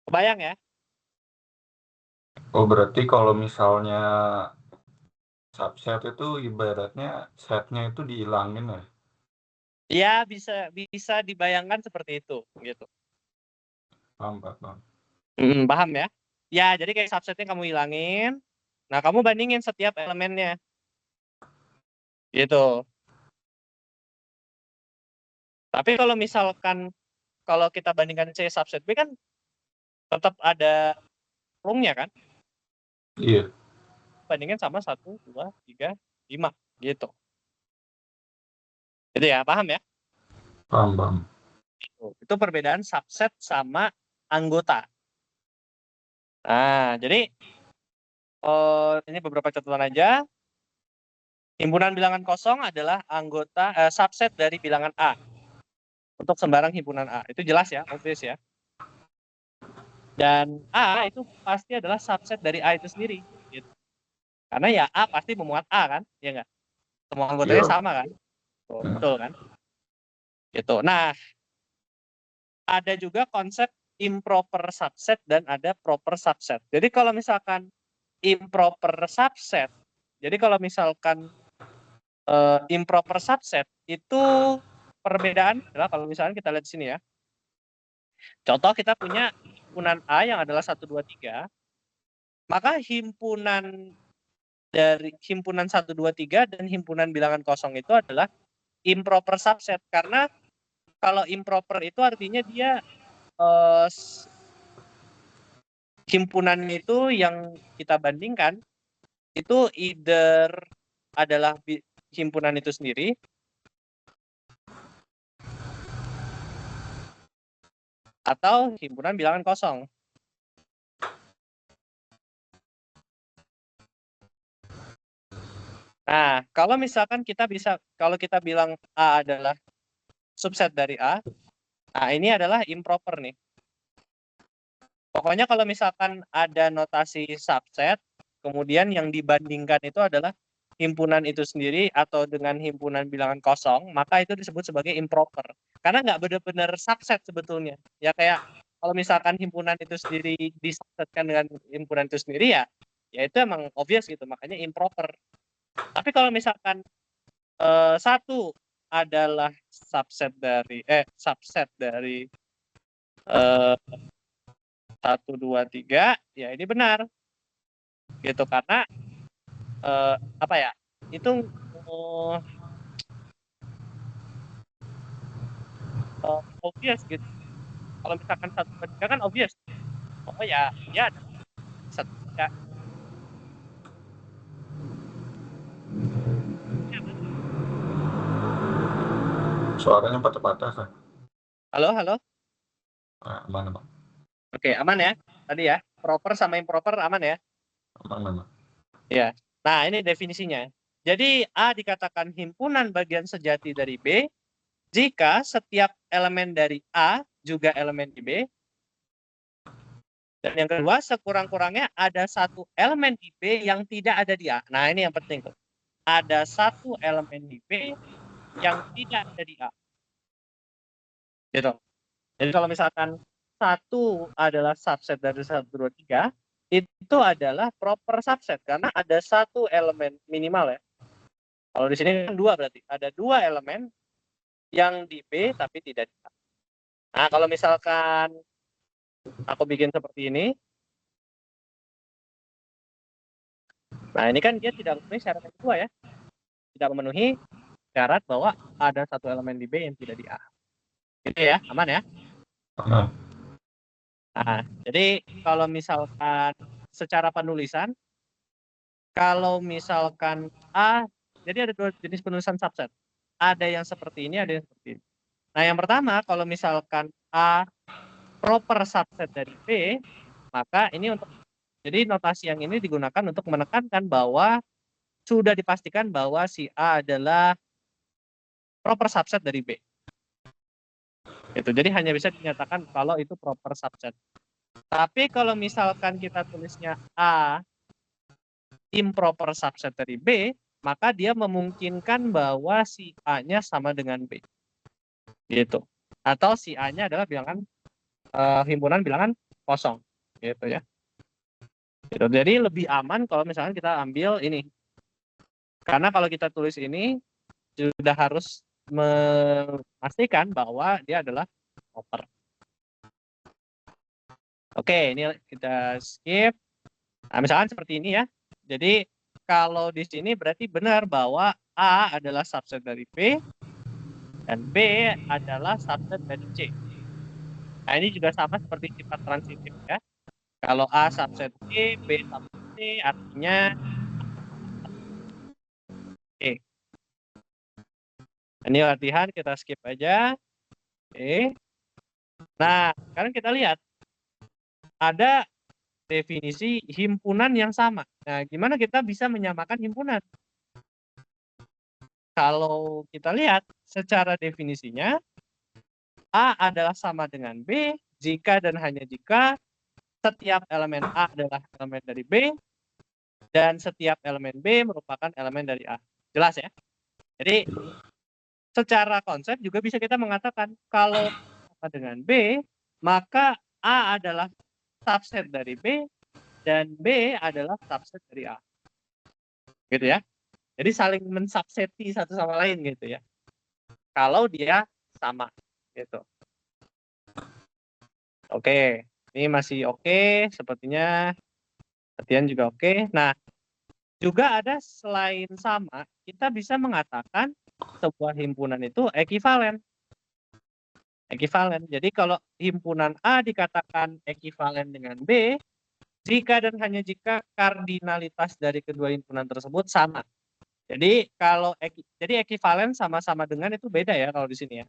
S1: Kebayang ya?
S2: Oh, berarti kalau misalnya subset itu ibaratnya setnya itu dihilangin ya?
S1: Ya, bisa dibayangkan seperti itu, gitu.
S2: Paham, Pak.
S1: Paham ya? Ya, jadi kayak subsetnya kamu hilangin. Nah, kamu bandingin setiap elemennya. Gitu. Tapi kalau misalkan kalau kita bandingkan C subset B kan tetap ada rungnya kan?
S2: Iya.
S1: Bandingin sama 1, 2, 3, 5 gitu. Itu ya, paham ya?
S2: Paham.
S1: Itu perbedaan subset sama anggota. Nah, jadi ini beberapa catatan aja. Himpunan bilangan kosong adalah anggota subset dari bilangan A. Untuk sembarang himpunan A. Itu jelas ya, obvious ya. Dan A itu pasti adalah subset dari A itu sendiri. Gitu. Karena ya A pasti memuat A kan, ya nggak? Semua anggotanya sama kan? Betul kan? Gitu. Nah, ada juga konsep improper subset dan ada proper subset. Jadi kalau misalkan improper subset, jadi kalau misalkan improper subset itu perbedaan adalah kalau misalnya kita lihat di sini ya. Contoh kita punya himpunan A yang adalah 1, 2, 3, maka himpunan dari himpunan 1, 2, 3 dan himpunan bilangan kosong itu adalah improper subset. Karena kalau improper itu artinya dia himpunan itu yang kita bandingkan itu either adalah himpunan itu sendiri atau himpunan bilangan kosong. Nah, kalau misalkan kalau kita bilang A adalah subset dari A, nah ini adalah improper nih. Pokoknya kalau misalkan ada notasi subset, kemudian yang dibandingkan itu adalah himpunan itu sendiri atau dengan himpunan bilangan kosong, maka itu disebut sebagai improper. Karena nggak benar-benar subset sebetulnya. Ya kayak kalau misalkan himpunan itu sendiri disubsetkan dengan himpunan itu sendiri ya itu emang obvious gitu, makanya improper. Tapi kalau misalkan satu adalah subset dari 1, 2, 3, ya ini benar gitu karena apa ya itu obvious gitu. Kalau misalkan 1, 2, 3 kan obvious. Oh ya ada 1, 3.
S2: Suaranya patah-patah kan.
S1: Halo.
S2: Nah, aman.
S1: Oke, aman ya. Tadi ya, proper sama improper aman ya.
S2: Aman.
S1: Ya. Nah, ini definisinya. Jadi A dikatakan himpunan bagian sejati dari B jika setiap elemen dari A juga elemen di B. Dan yang kedua, sekurang-kurangnya ada satu elemen di B yang tidak ada di A. Nah, ini yang penting tuh. Ada satu elemen di B yang tidak ada di A. Gitu. Jadi kalau misalkan 1 adalah subset dari 1, 2, 3, itu adalah proper subset karena ada satu elemen minimal ya. Kalau di sini kan 2 berarti ada 2 elemen yang di B tapi tidak di A. Nah, kalau misalkan aku bikin seperti ini, nah ini kan dia tidak memenuhi syarat yang kedua ya. Tidak memenuhi syarat bahwa ada satu elemen di B yang tidak di A. Gitu ya, aman ya?
S2: Aman.
S1: Nah, jadi kalau misalkan secara penulisan, kalau misalkan A, jadi ada 2 jenis penulisan subset. Ada yang seperti ini, ada yang seperti ini. Nah, yang pertama, kalau misalkan A proper subset dari B, maka ini jadi notasi yang ini digunakan untuk menekankan bahwa sudah dipastikan bahwa si A adalah proper subset dari B. Itu. Jadi hanya bisa dinyatakan kalau itu proper subset. Tapi kalau misalkan kita tulisnya A improper subset dari B, maka dia memungkinkan bahwa si A-nya sama dengan B. Gitu. Atau si A-nya adalah himpunan bilangan kosong. Gitu ya. Gitu. Jadi lebih aman kalau misalkan kita ambil ini. Karena kalau kita tulis ini sudah harus memastikan bahwa dia adalah proper. Oke, ini kita skip. Nah, misalkan seperti ini ya. Jadi kalau di sini berarti benar bahwa A adalah subset dari B dan B adalah subset dari C. Nah, ini juga sama seperti sifat transitif ya. Kalau A subset B, B subset C artinya C. Ini latihan kita skip aja. Oke. Nah, sekarang kita lihat ada definisi himpunan yang sama. Nah, gimana kita bisa menyamakan himpunan? kalau kita lihat secara definisinya, A adalah sama dengan B jika dan hanya jika setiap elemen A adalah elemen dari B dan setiap elemen B merupakan elemen dari A. Jelas ya? Jadi secara konsep juga bisa kita mengatakan kalau sama dengan B, maka A adalah subset dari B dan B adalah subset dari A. Gitu ya. Jadi saling mensubseti satu sama lain gitu ya. Kalau dia sama gitu. Oke, ini masih oke, sepertinya latihan juga oke. Nah, juga ada selain sama, kita bisa mengatakan sebuah himpunan itu ekivalen. Ekivalen. Jadi kalau himpunan A dikatakan ekivalen dengan B, jika dan hanya jika kardinalitas dari kedua himpunan tersebut sama. Jadi kalau jadi ekivalen sama-sama dengan itu beda ya kalau di sini ya.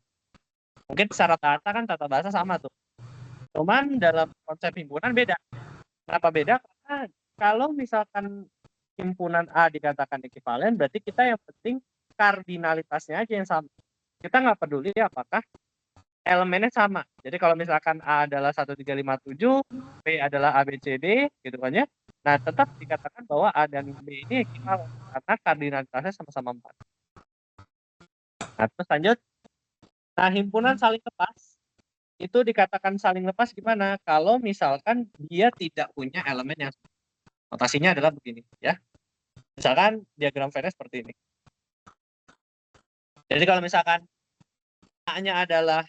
S1: Mungkin secara tata bahasa sama tuh. Cuman dalam konsep himpunan beda. Kenapa beda? Karena kalau misalkan himpunan A dikatakan ekivalen, berarti kita yang penting kardinalitasnya aja yang sama. Kita nggak peduli apakah elemennya sama. Jadi kalau misalkan A adalah 1357, B adalah ABCD, gitu kan ya. Nah, tetap dikatakan bahwa A dan B ini ekivalen karena kardinalitasnya sama-sama 4. Nah, terus lanjut. Nah, himpunan saling lepas itu dikatakan saling lepas gimana? Kalau misalkan dia tidak punya elemen yang sama. Notasinya adalah begini ya. Misalkan diagram Venn seperti ini. Jadi kalau misalkan A-nya adalah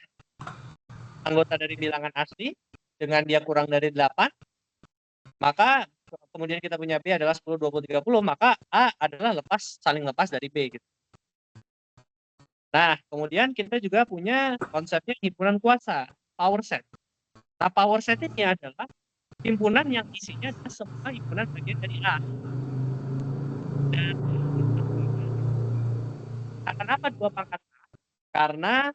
S1: anggota dari bilangan asli dengan dia kurang dari 8, maka kemudian kita punya B adalah 10, 20, 30, maka A adalah saling lepas dari B gitu. Nah, kemudian kita juga punya konsepnya himpunan kuasa, power set. Nah, power set ini adalah himpunan yang isinya adalah semua himpunan bagian dari A. Dan kenapa 2 pangkat A? Karena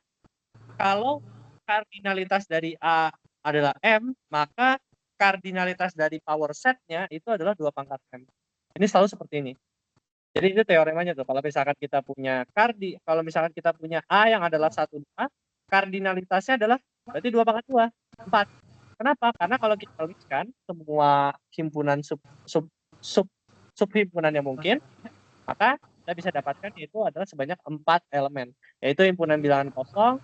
S1: kalau kardinalitas dari A adalah M, maka kardinalitas dari power set-nya itu adalah 2 pangkat M. Ini selalu seperti ini. Jadi itu teoremanya tuh. Kalau misalkan kita punya A yang adalah 1, 2, kardinalitasnya adalah berarti 2 pangkat 2, 4. Kenapa? Karena kalau kita tuliskan semua himpunan subhimpunan yang mungkin, maka kita bisa dapatkan itu adalah sebanyak 4 elemen, yaitu himpunan bilangan kosong,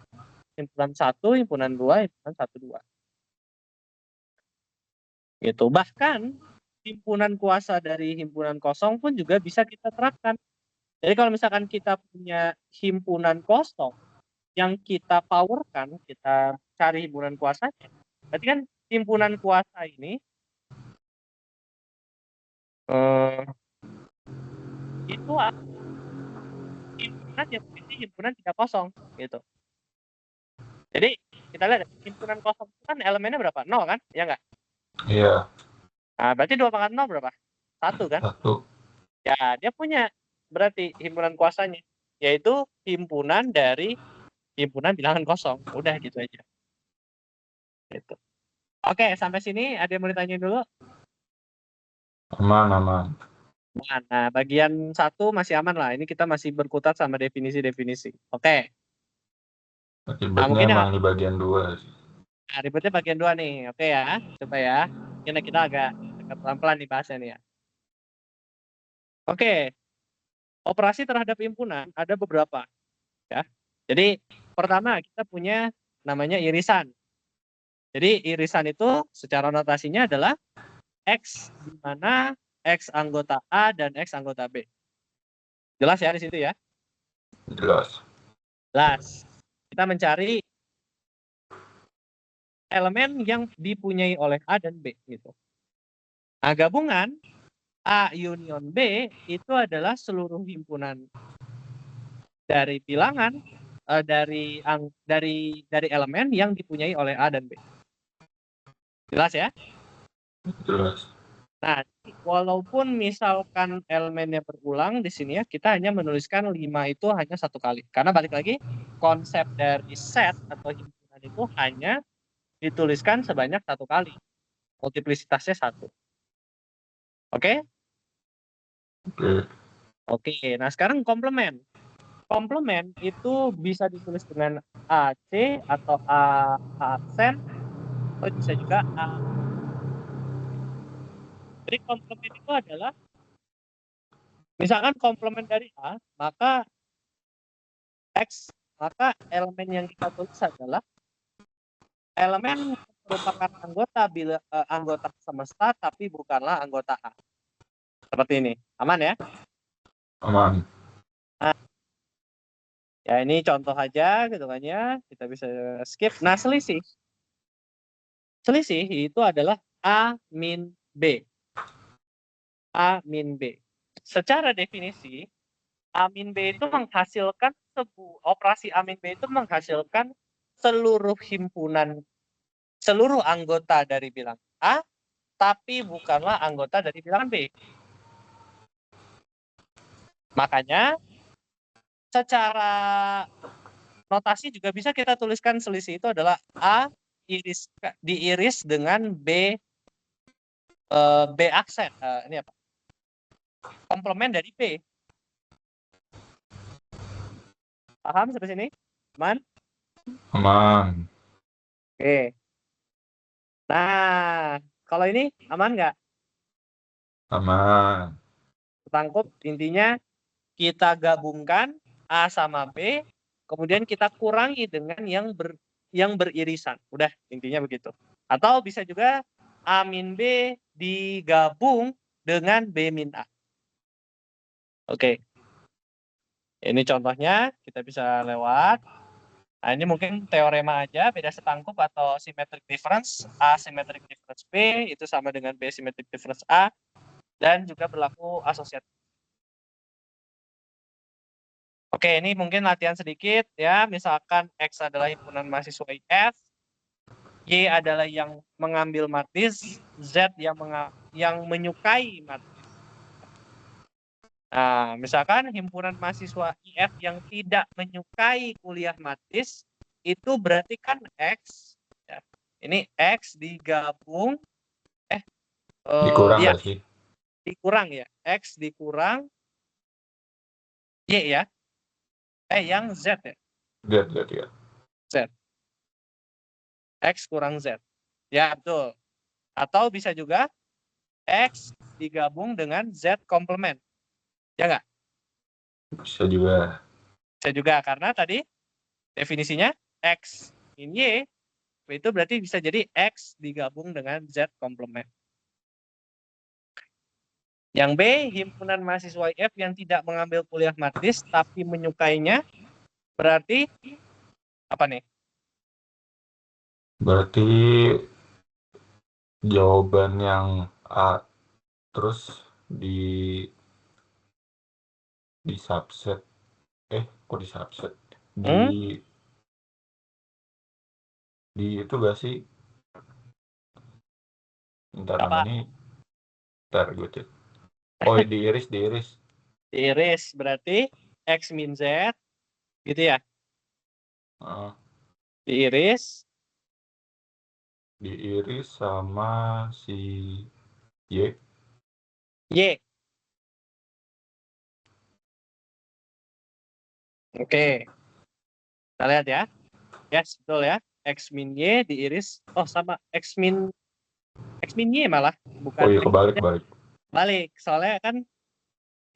S1: himpunan 1, himpunan 2, himpunan 1, 2. Gitu. Bahkan himpunan kuasa dari himpunan kosong pun juga bisa kita terapkan. Jadi kalau misalkan kita punya himpunan kosong yang kita powerkan, kita cari himpunan kuasanya, berarti kan himpunan kuasa ini itu himpunan yang berarti himpunan tidak kosong gitu. Jadi kita lihat himpunan kosong itu kan elemennya berapa? 0 kan? Ya nggak?
S2: Iya.
S1: Nah, berarti 2 pangkat 0 berapa? 1 kan?
S2: 1.
S1: Ya, dia punya berarti himpunan kuasanya, yaitu himpunan dari himpunan bilangan kosong. Udah gitu aja. Gitu. Oke, sampai sini ada yang mau ditanyain dulu?
S2: Aman.
S1: Nah, bagian 1 masih aman lah. Ini kita masih berkutat sama definisi-definisi. Oke. Nah,
S2: Ribetnya
S1: mungkin yang
S2: emang di bagian 2 sih.
S1: ribetnya bagian 2 nih. Oke ya, coba ya. Kita agak pelan-pelan nih bahasnya nih ya. Oke. Operasi terhadap himpunan ada beberapa ya. Jadi pertama kita punya namanya irisan. Jadi irisan itu secara notasinya adalah X di mana X anggota A dan X anggota B. Jelas ya di situ ya?
S2: Jelas.
S1: Kita mencari elemen yang dipunyai oleh A dan B gitu. Nah, gabungan A union B itu adalah seluruh himpunan dari bilangan dari elemen yang dipunyai oleh A dan B. Jelas ya?
S2: Jelas.
S1: Nah, walaupun misalkan elemennya berulang di sini ya, kita hanya menuliskan 5 itu hanya 1 kali. Karena balik lagi, konsep dari set atau himpunan itu hanya dituliskan sebanyak 1 kali. Multiplisitasnya 1. Oke? Oke, nah sekarang komplement. Komplement itu bisa ditulis dengan AC atau A aksen atau bisa juga A. Jadi komplement itu adalah misalkan komplement dari A, maka X, maka elemen yang kita tulis adalah elemen yang merupakan anggota semesta tapi bukanlah anggota A. Seperti ini. Aman ya?
S2: Aman.
S1: Ya ini contoh aja gitu kan ya. Kita bisa skip. Nah, selisih. Selisih itu adalah A min B. A min B. Secara definisi, A min B itu menghasilkan operasi A min B itu menghasilkan seluruh anggota dari bilangan A, tapi bukanlah anggota dari bilangan B. Makanya, secara notasi juga bisa kita tuliskan selisih itu adalah A diiris dengan B aksen. Ini apa? Komplement dari B. Paham sampai sini? Aman?
S2: Aman.
S1: Oke. Nah, kalau ini aman nggak?
S2: Aman.
S1: Tangkup, intinya kita gabungkan A sama B, kemudian kita kurangi dengan yang beririsan. Udah, intinya begitu. Atau bisa juga A min B digabung dengan B min A. Oke. Ini contohnya, kita bisa lewat. Nah, ini mungkin teorema aja, beda setangkup atau symmetric difference. A symmetric difference B itu sama dengan B symmetric difference A. Dan juga berlaku asosiatif. Oke, ini mungkin latihan sedikit ya. Misalkan X adalah himpunan mahasiswa IF, Y adalah yang mengambil matris, Z yang menyukai matris. Nah, misalkan himpunan mahasiswa IF yang tidak menyukai kuliah matris, itu berarti kan X. Ya. Ini X digabung,
S2: Dikurang
S1: ya,
S2: nggak sih?
S1: dikurang ya. X dikurang Y ya. Yang Z ya.
S2: Lihat ya.
S1: Z. X kurang Z. Ya, betul. Atau bisa juga X digabung dengan Z komplement. Ya nggak?
S2: Bisa juga.
S1: Bisa juga, karena tadi definisinya X min Y, itu berarti bisa jadi X digabung dengan Z komplement. Yang B, himpunan mahasiswa IF yang tidak mengambil kuliah matris tapi menyukainya, berarti apa nih?
S2: Berarti jawaban yang A terus di subset. Kok di subset? Di itu gak sih? Bentar,
S1: Apa?
S2: namanya. Bentar, gue cek. Oh, diiris.
S1: Diiris, berarti X min Z, gitu ya? Diiris
S2: sama si Y.
S1: Y. Oke. Kita lihat ya. Yes, betul ya. X min Y diiris. Oh, sama X min Y malah. Bukan.
S2: Oh iya, kebalik.
S1: Balik. Soalnya kan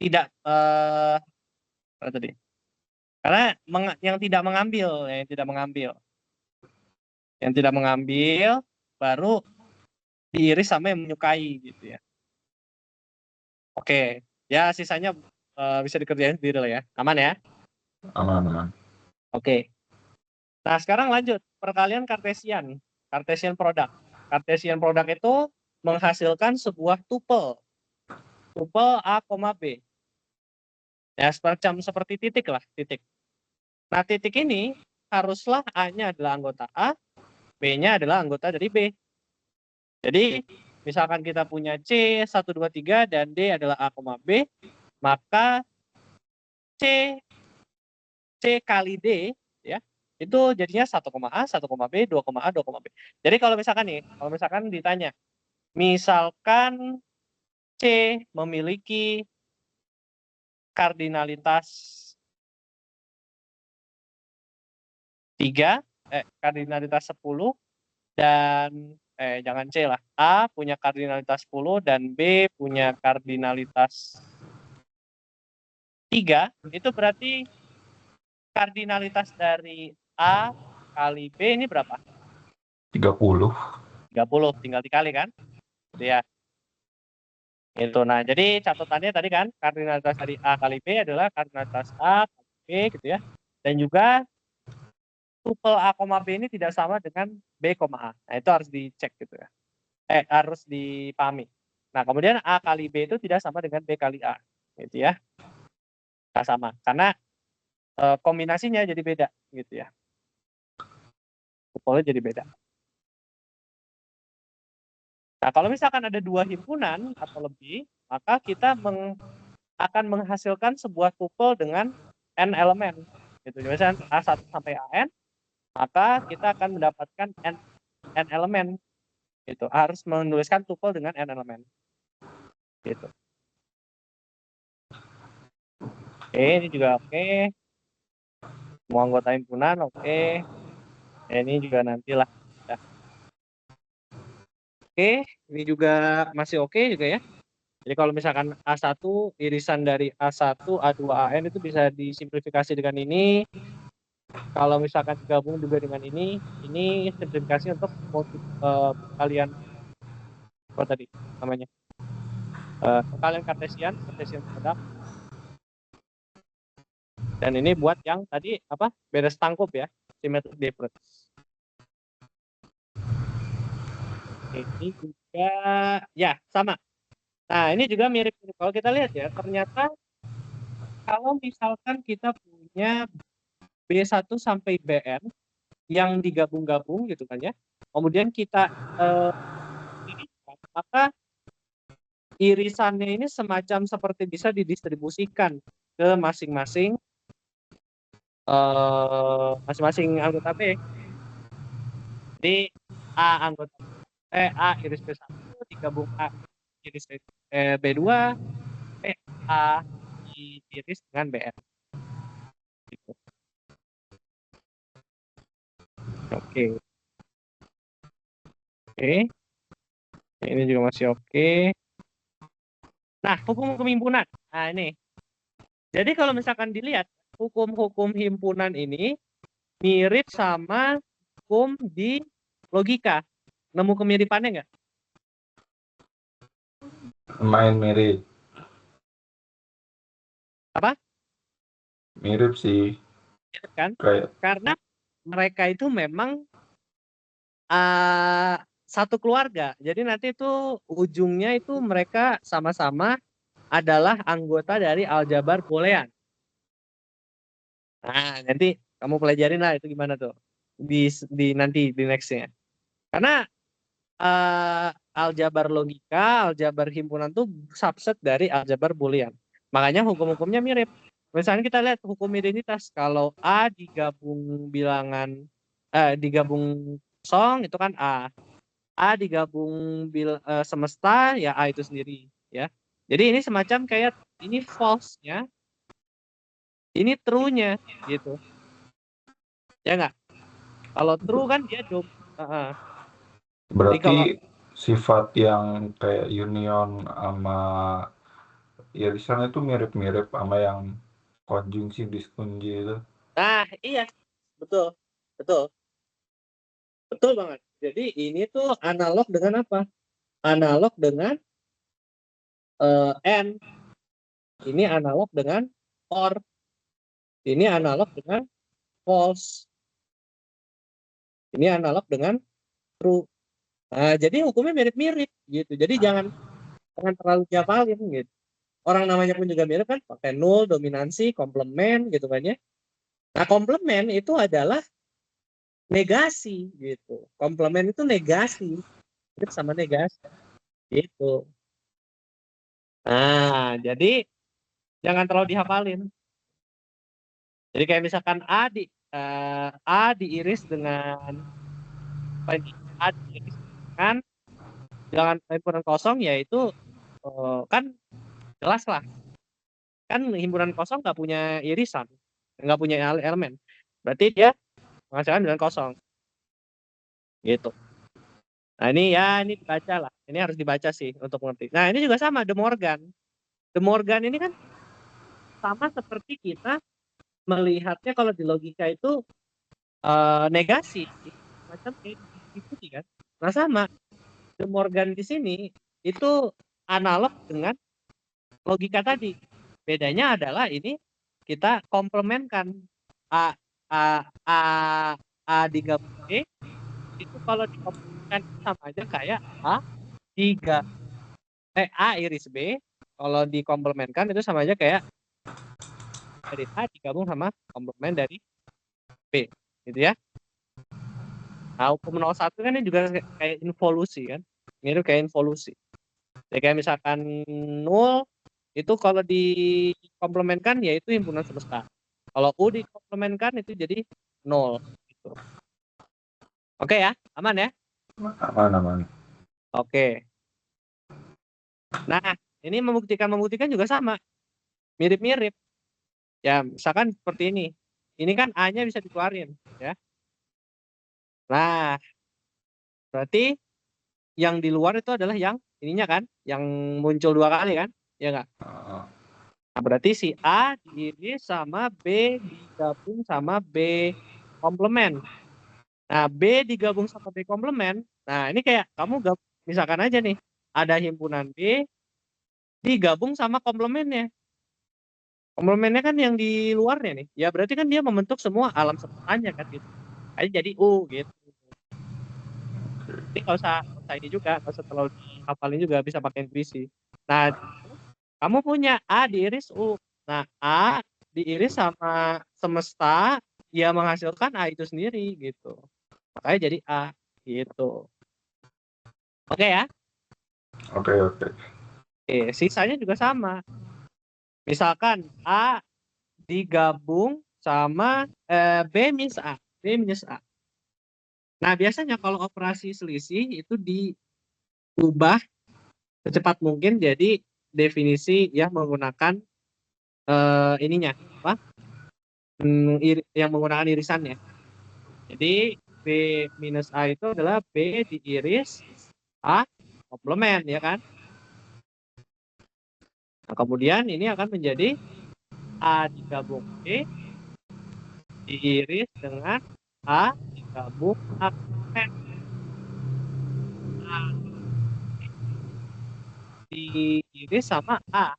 S1: tidak apa tadi? Karena yang tidak mengambil baru diiris sama yang menyukai gitu ya. Oke. Ya, sisanya bisa dikerjain sendiri lah ya. Aman ya?
S2: Aman.
S1: Oke. Nah, sekarang lanjut perkalian Cartesian product. Cartesian product itu menghasilkan sebuah tuple A, B. Ya, semacam seperti titik lah, titik. Nah, titik ini haruslah A-nya adalah anggota A, B-nya adalah anggota dari B. Jadi, misalkan kita punya C 1 2 3 dan D adalah A, B, maka C kali D ya, itu jadinya 1, A, 1, B, 2, A, 2, B. Jadi kalau misalkan ditanya, misalkan C memiliki kardinalitas kardinalitas 10 dan jangan C lah. A punya kardinalitas 10 dan B punya kardinalitas 3, itu berarti kardinalitas dari A kali B ini berapa?
S2: 30.
S1: 30, tinggal dikali kan? Gitu ya. Itu. Nah, jadi catatannya tadi kan kardinalitas dari A kali B adalah kardinalitas A kali B gitu ya. Dan juga tupel A, B ini tidak sama dengan B, A. Nah, itu harus dicek gitu ya. Harus dipahami. Nah, kemudian A kali B itu tidak sama dengan B kali A. Gitu ya. Tidak sama. Karena kombinasinya jadi beda gitu ya. Tupelnya jadi beda. Nah, kalau misalkan ada 2 himpunan atau lebih, maka kita akan menghasilkan sebuah tupel dengan n elemen. Gitu. Misalnya A1 sampai AN, maka kita akan mendapatkan n elemen. Gitu. Harus menuliskan tupel dengan n elemen. Gitu. Oke, ini juga oke. Semua anggota himpunan oke. Ini juga nantilah. Ya. Oke, ini juga masih oke juga ya. Jadi kalau misalkan A1, irisan dari A1, A2, AN itu bisa disimplifikasi dengan ini. Kalau misalkan digabung juga dengan ini simplifikasi untuk kalian apa tadi namanya? Kalian Cartesian product. Dan ini buat yang tadi apa? Beres tangkup ya, symmetric difference. Ini juga ya sama. Nah, ini juga mirip-mirip. Kalau kita lihat ya, ternyata kalau misalkan kita punya B1 sampai Bn yang digabung-gabung gitu kan ya. Kemudian kita maka irisannya ini semacam seperti bisa didistribusikan ke masing-masing anggota B. Jadi A iris B1 digabung A iris B2, A iris dengan Bn. Gitu. Oke. Ini juga masih oke. Nah, hukum-hukum himpunan. Nah, ini. Jadi kalau misalkan dilihat, hukum-hukum himpunan ini mirip sama hukum di logika. Nemu kemiripannya nggak?
S2: Main mirip.
S1: Apa?
S2: Mirip sih.
S1: Mirip kan?
S2: Kayak
S1: Karena mereka itu memang satu keluarga. Jadi nanti itu ujungnya itu mereka sama-sama adalah anggota dari aljabar boolean. Nah, nanti kamu pelajarin lah itu gimana tuh di nanti di nextnya. Karena aljabar logika, aljabar himpunan tuh subset dari aljabar boolean. Makanya hukum-hukumnya mirip. Misalnya kita lihat hukum identitas, kalau A digabung bilangan digabung kosong itu kan A. A digabung semesta ya A itu sendiri ya. Jadi ini semacam kayak ini false-nya, ini true-nya gitu. Ya enggak? Kalau true kan dia
S2: berarti sifat yang kayak union sama irisan itu mirip-mirip sama yang konjungsi disjunksi itu.
S1: Nah, iya. Betul. Betul. Betul banget. Jadi ini tuh analog dengan apa? Analog dengan and. Ini analog dengan or. Ini analog dengan false. Ini analog dengan true. Nah, jadi hukumnya mirip-mirip gitu. Jadi jangan terlalu dihafalin gitu. Orang namanya pun juga mirip kan, pakai null, dominansi, komplement gitu kan ya. Nah, komplement itu adalah negasi gitu. Komplement itu negasi. Mirip sama negasi. Gitu. Nah, jadi jangan terlalu dihafalin. Jadi kayak misalkan A diiris dengan A diiris dengan bilangan himpunan kosong, yaitu kan jelas lah. Kan himpunan kosong nggak punya irisan, nggak punya elemen. Berarti dia menghasilkan bilangan kosong. Gitu. Nah, ini dibaca lah. Ini harus dibaca sih untuk mengerti. Nah, ini juga sama De Morgan. De Morgan ini kan sama seperti kita melihatnya kalau di logika itu negasi macam kayak diikuti kan. Nah, sama De Morgan di sini itu analog dengan logika tadi. Bedanya adalah ini kita komplementkan A A A A digabung B itu kalau dikomplementkan sama aja kayak A iris B kalau dikomplementkan itu sama aja kayak dari A digabung sama komplement dari B gitu ya. Nah, hukum 01 kan ini juga kayak involusi kan, mirip kayak involusi. Jadi kayak misalkan 0 itu kalau dikomplementkan yaitu himpunan semesta. Kalau U dikomplementkan itu jadi 0 gitu. Oke ya, aman ya?
S2: Aman.
S1: Oke. Nah, ini membuktikan juga sama. Mirip-mirip. Ya, misalkan seperti ini. Ini kan A-nya bisa dikeluarin, ya. Nah, berarti yang di luar itu adalah yang ininya kan, yang muncul 2 kali kan? Ya enggak? Nah, berarti si A diiris sama B digabung sama B komplement. Nah, B digabung sama B komplement. Nah, ini kayak kamu misalkan aja nih, ada himpunan B digabung sama komplemennya. Komplemennya kan yang di luarnya nih. Ya berarti kan dia membentuk semua alam semestanya kan gitu. Jadi U gitu. Jadi nggak usah ini juga, nggak usah terlalu dihafalin juga, bisa pakai intuisi. Nah, kamu punya A diiris U. Nah, A diiris sama semesta, ya menghasilkan A itu sendiri gitu. Makanya jadi A gitu. Oke ya?
S2: Oke.
S1: Oke, sisanya juga sama. Misalkan A digabung sama B minus A. B minus A. Nah, biasanya kalau operasi selisih itu diubah secepat mungkin jadi definisi yang menggunakan ininya apa? Yang menggunakan irisannya. Jadi B minus A itu adalah B diiris A komplement ya kan? Nah, kemudian ini akan menjadi A digabung B diiris dengan A digabung A komplement. Nah, diiris sama A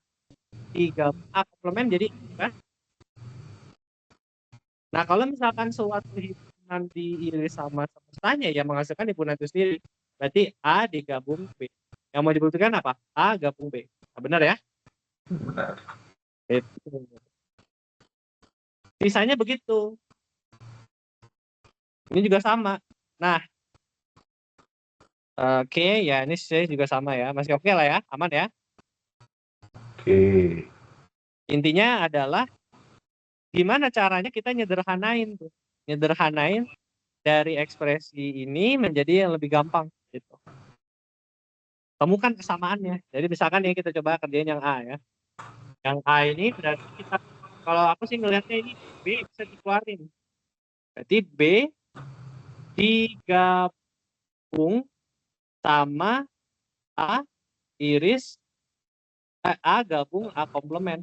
S1: digabung A komplement jadi kan? Nah, kalau misalkan suatu himpunan diiris sama semestanya yang menghasilkan himpunan itu sendiri, berarti A digabung B. Yang mau dibuktikan apa? A gabung B. Nah, benar ya?
S2: Benar.
S1: Itu. Sisanya begitu. Ini juga sama. Nah, oke ya, ini saya juga sama ya. Masih oke lah ya, aman ya.
S2: Oke.
S1: Intinya adalah gimana caranya kita nyederhanain tuh. Nyederhanain dari ekspresi ini menjadi yang lebih gampang gitu. Temukan kesamaannya. Jadi misalkan ya kita coba kerjain yang A ya. Yang A ini berarti kita, kalau aku sih ngelihatnya ini B bisa dikeluarin. Berarti B digabung sama A iris A gabung A komplement.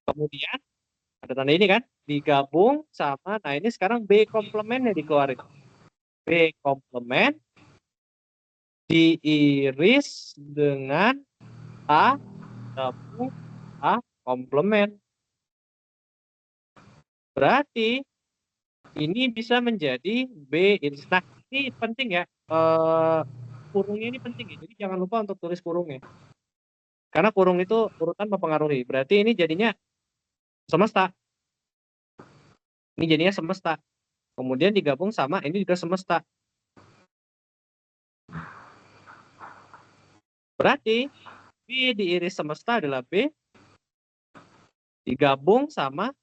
S1: Kemudian ada tanda ini kan digabung sama, nah ini sekarang B komplementnya dikeluarin. B komplement diiris dengan A gabung A komplement. Berarti ini bisa menjadi B iris. Nah, ini penting ya. Kurungnya ini penting ya. Jadi jangan lupa untuk tulis kurungnya. Karena kurung itu urutan mempengaruhi. Berarti ini jadinya semesta. Ini jadinya semesta. Kemudian digabung sama ini juga semesta. Berarti B diiris semesta adalah B digabung sama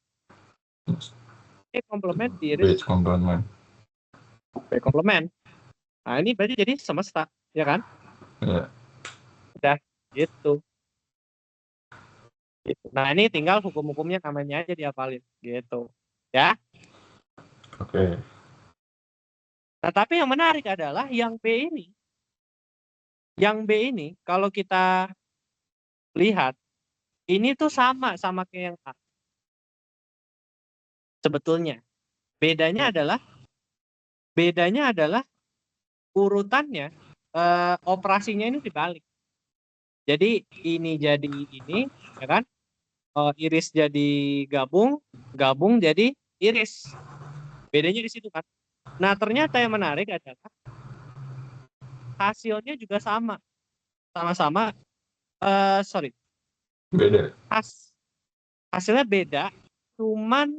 S1: B komplement diiris
S2: B komplement.
S1: B komplement. Nah, ini berarti jadi semesta, ya kan?
S2: Ya.
S1: Udah gitu. Nah, ini tinggal hukum-hukumnya namanya aja dihafalin gitu. Ya.
S2: Oke.
S1: Nah, tapi yang menarik adalah yang B ini. Yang B ini kalau kita lihat ini tuh sama kayak yang A. Sebetulnya bedanya adalah urutannya, operasinya ini dibalik. Jadi ini jadi ini, ya kan? Iris jadi gabung jadi iris. Bedanya di situ kan. Nah, ternyata yang menarik adalah hasilnya juga sama-sama, sorry,
S2: Beda.
S1: hasilnya beda, cuman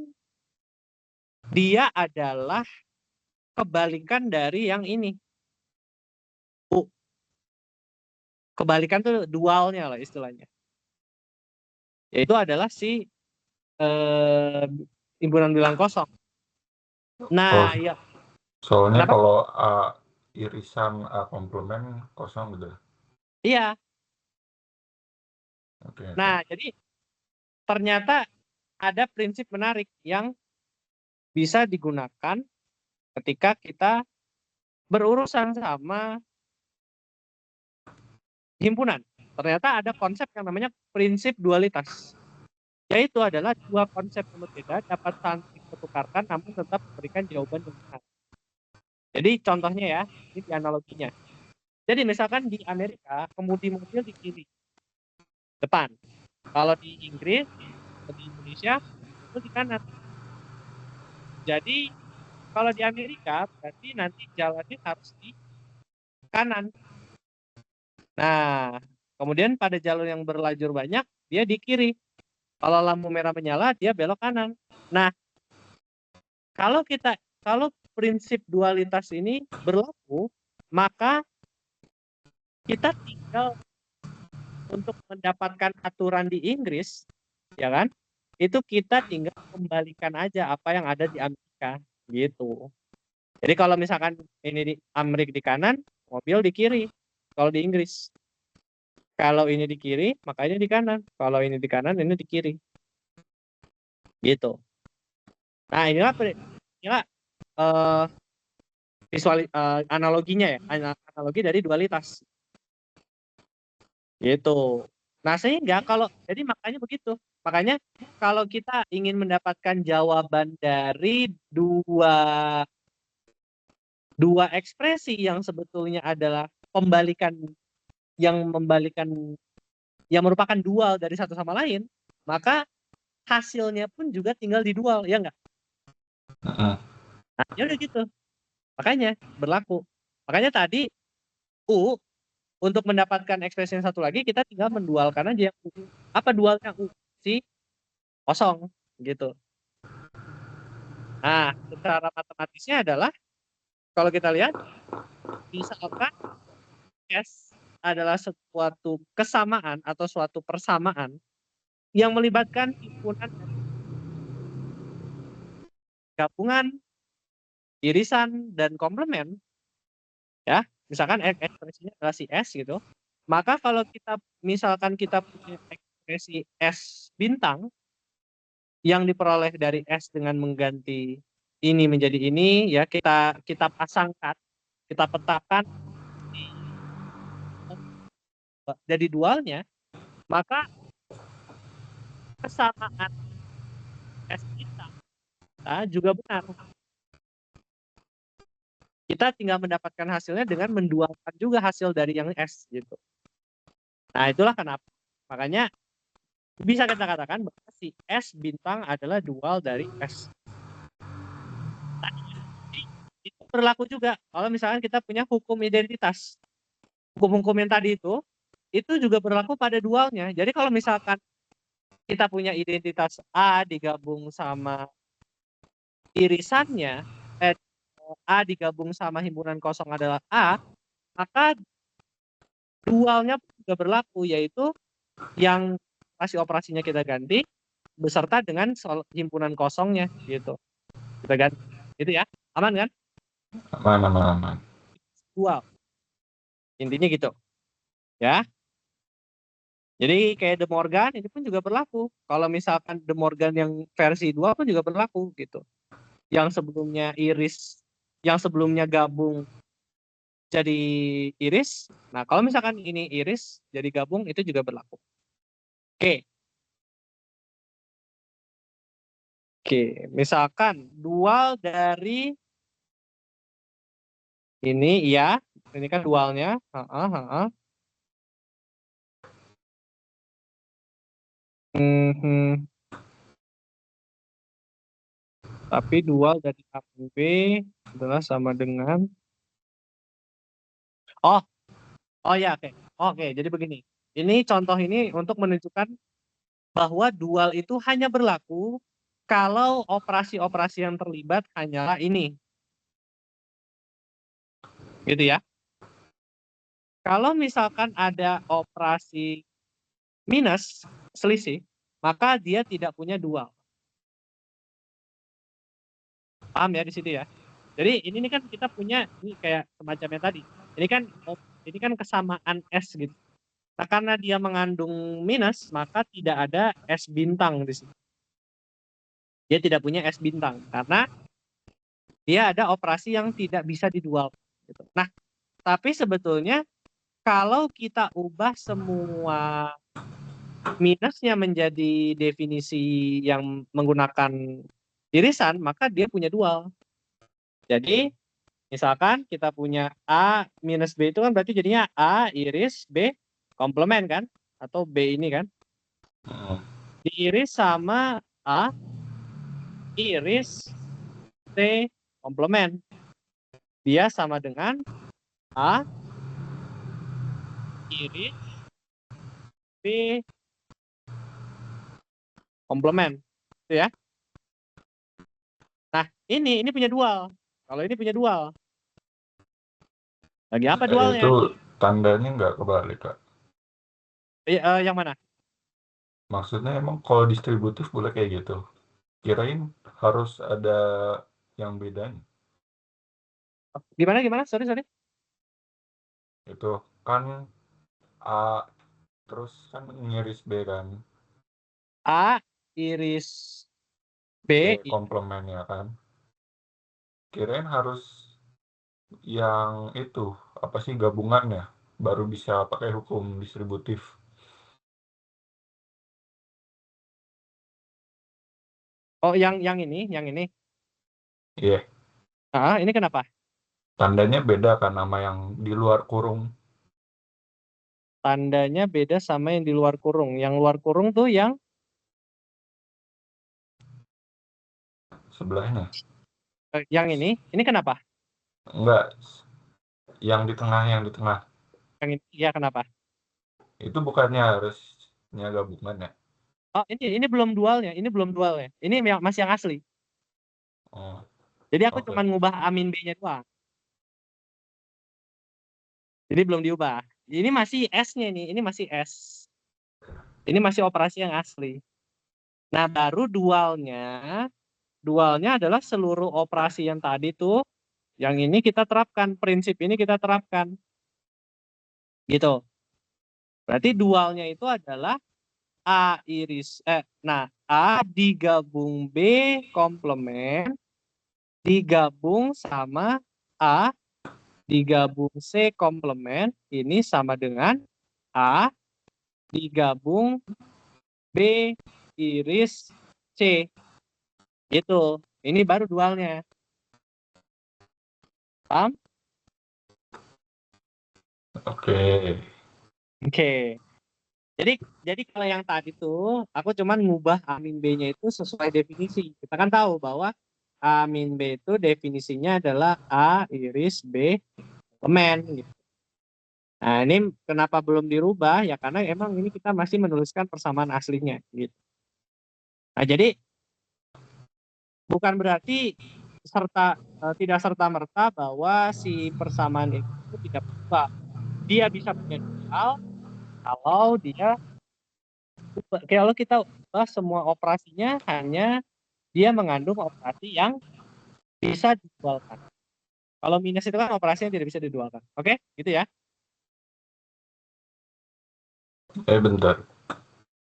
S1: dia adalah kebalikan dari yang ini. Kebalikan tuh dualnya lah istilahnya. Yaitu adalah si himpunan bilang kosong. Nah, ya.
S2: Soalnya
S1: Kenapa?
S2: kalau irisan komplement kosong gitu.
S1: Iya.
S2: Oke.
S1: Nah, jadi ternyata ada prinsip menarik yang bisa digunakan ketika kita berurusan sama himpunan. Ternyata ada konsep yang namanya prinsip dualitas. Yaitu adalah dua konsep yang berbeda dapat saling bertukarkan namun tetap memberikan jawaban yang benar. Jadi contohnya ya, ini di analoginya. Jadi misalkan di Amerika, kemudi mobil di kiri, depan. Kalau di Inggris, di Indonesia, itu di kanan. Jadi kalau di Amerika, berarti nanti jalannya harus di kanan. Nah, kemudian pada jalur yang berlajur banyak, dia di kiri. Kalau lampu merah menyala, dia belok kanan. Nah, kalau prinsip dualitas ini berlaku, maka kita tinggal untuk mendapatkan aturan di Inggris, ya kan? Itu kita tinggal kembalikan aja apa yang ada di Amerika, gitu. Jadi kalau misalkan ini di Amerika di kanan, mobil di kiri. Kalau di Inggris, kalau ini di kiri, makanya di kanan. Kalau ini di kanan, ini di kiri. Gitu. Nah, inilah analoginya ya, analogi dari dualitas. Gitu. Nah, sehingga jadi makanya begitu. Makanya kalau kita ingin mendapatkan jawaban dari dua ekspresi yang sebetulnya adalah yang merupakan dual dari satu sama lain, maka hasilnya pun juga tinggal di dual, ya enggak? Nah, ya udah gitu. Makanya berlaku. Makanya tadi U untuk mendapatkan ekspresi yang satu lagi kita tinggal mendualkan aja yang U. Apa dualnya U? Si kosong gitu. Nah, secara matematisnya adalah kalau kita lihat misalkan S adalah suatu kesamaan atau suatu persamaan yang melibatkan himpunan gabungan, irisan, dan komplement, ya, misalkan ekspresinya adalah si S gitu, maka kalau misalkan kita punya ekspresi S bintang yang diperoleh dari S dengan mengganti ini menjadi ini, ya kita pasangkan, kita petakan jadi dualnya, maka kesamaan S bintang juga benar. Kita tinggal mendapatkan hasilnya dengan mendualkan juga hasil dari yang S gitu. Nah, itulah kenapa. Makanya bisa kita katakan bahwa si S bintang adalah dual dari S. Itu berlaku juga kalau misalkan kita punya hukum identitas. Hukum-hukum yang tadi itu juga berlaku pada dualnya. Jadi kalau misalkan kita punya identitas A digabung sama irisannya, A digabung sama himpunan kosong adalah A, maka dualnya juga berlaku, yaitu yang operasinya kita ganti beserta dengan himpunan kosongnya gitu. Kita ganti. Gitu ya. Aman kan?
S2: Aman.
S1: Dual. Intinya gitu. Ya. Jadi kayak De Morgan ini pun juga berlaku. Kalau misalkan De Morgan yang versi 2 pun juga berlaku gitu. yang sebelumnya iris, yang sebelumnya gabung jadi iris. Nah, kalau misalkan ini iris jadi gabung, itu juga berlaku. Oke. Oke, misalkan dual dari ini iya, ini kan dualnya. Tapi dual dari A dan B adalah sama dengan oh ya oke. Jadi begini. Ini contoh ini untuk menunjukkan bahwa dual itu hanya berlaku kalau operasi-operasi yang terlibat hanyalah ini. Gitu ya. Kalau misalkan ada operasi minus, selisih, maka dia tidak punya dual. Paham ya di situ ya? Jadi ini kan kita punya ini kayak semacamnya tadi. Ini kan kesamaan S gitu. Nah, karena dia mengandung minus, maka tidak ada S bintang di sini. Dia tidak punya S bintang karena dia ada operasi yang tidak bisa didual. Gitu. Nah, tapi sebetulnya kalau kita ubah semua minusnya menjadi definisi yang menggunakan irisan, maka dia punya dual. Jadi, misalkan kita punya A minus B itu kan berarti jadinya A iris B komplement kan? Atau B ini kan? Diiris sama A iris C komplement. Dia sama dengan A iris B komplement. Itu ya. Nah, ini punya dual. Kalau ini punya dual. Lagi apa dualnya?
S2: Itu tandanya nggak kebalik, Kak?
S1: Yang mana?
S2: Maksudnya emang kalau distributif boleh kayak gitu? Kirain harus ada yang bedanya.
S1: Gimana? Sorry.
S2: Itu kan A terus kan ngiris B kan?
S1: A iris B.
S2: B komplement ya kan? Kirain harus yang itu, apa sih gabungannya? Baru bisa pakai hukum distributif.
S1: Oh, yang ini.
S2: Iya,
S1: Ini kenapa?
S2: tandanya beda kan sama yang di luar kurung
S1: Tandanya beda sama yang di luar kurung. Yang luar kurung tuh yang
S2: sebelahnya.
S1: yang ini. Ini kenapa?
S2: Enggak, yang di tengah.
S1: Yang ini ya kenapa?
S2: Itu bukannya harusnya gabungan ya?
S1: Oh, ini belum dualnya. Ini belum dualnya. Ini masih yang asli.
S2: Oh,
S1: Jadi aku
S2: oke.
S1: cuma ngubah amin B-nya doang. Jadi belum diubah. Ini masih S-nya nih. Ini masih S. Ini masih operasi yang asli. Nah, baru dualnya. Dualnya adalah seluruh operasi yang tadi tuh. Yang ini kita terapkan. Prinsip ini kita terapkan. Gitu. Berarti dualnya itu adalah A iris. Nah, A digabung B komplement. Digabung sama A digabung C komplement. Ini sama dengan A digabung B iris C. Gitu. Ini baru dualnya. Paham?
S2: Oke.
S1: Oke. Jadi kalau yang tadi tuh aku cuman ngubah amin B-nya itu sesuai definisi. Kita kan tahu bahwa amin B itu definisinya adalah A iris B komplement gitu. Nah, ini kenapa belum dirubah? Ya karena emang ini kita masih menuliskan persamaan aslinya gitu. Nah, jadi bukan berarti tidak serta-merta bahwa si persamaan itu tidak berubah. Dia bisa punya dual kalau kita ubah semua operasinya hanya dia mengandung operasi yang bisa didualkan. Kalau minus itu kan operasi yang tidak bisa didualkan. Oke, gitu ya.
S2: Bentar.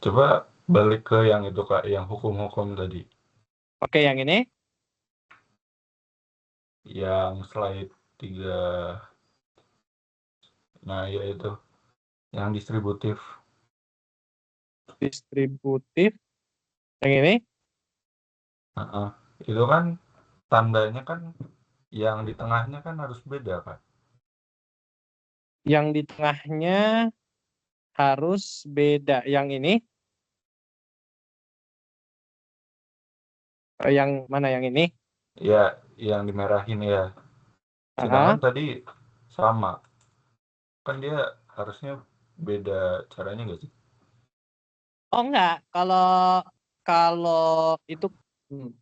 S2: Coba balik ke yang itu, Kak, yang hukum-hukum tadi.
S1: Oke, yang ini.
S2: yang slide 3. Nah, ya itu yang distributif.
S1: Distributif yang ini.
S2: Heeh. Itu kan tandanya kan yang di tengahnya kan harus beda kan?
S1: Yang di tengahnya harus beda. Yang ini, yang mana yang ini?
S2: Ya, yang dimerahin ya. Sedangkan
S1: Aha.
S2: tadi sama. Kan dia harusnya beda caranya nggak sih?
S1: Oh enggak, kalau kalau itu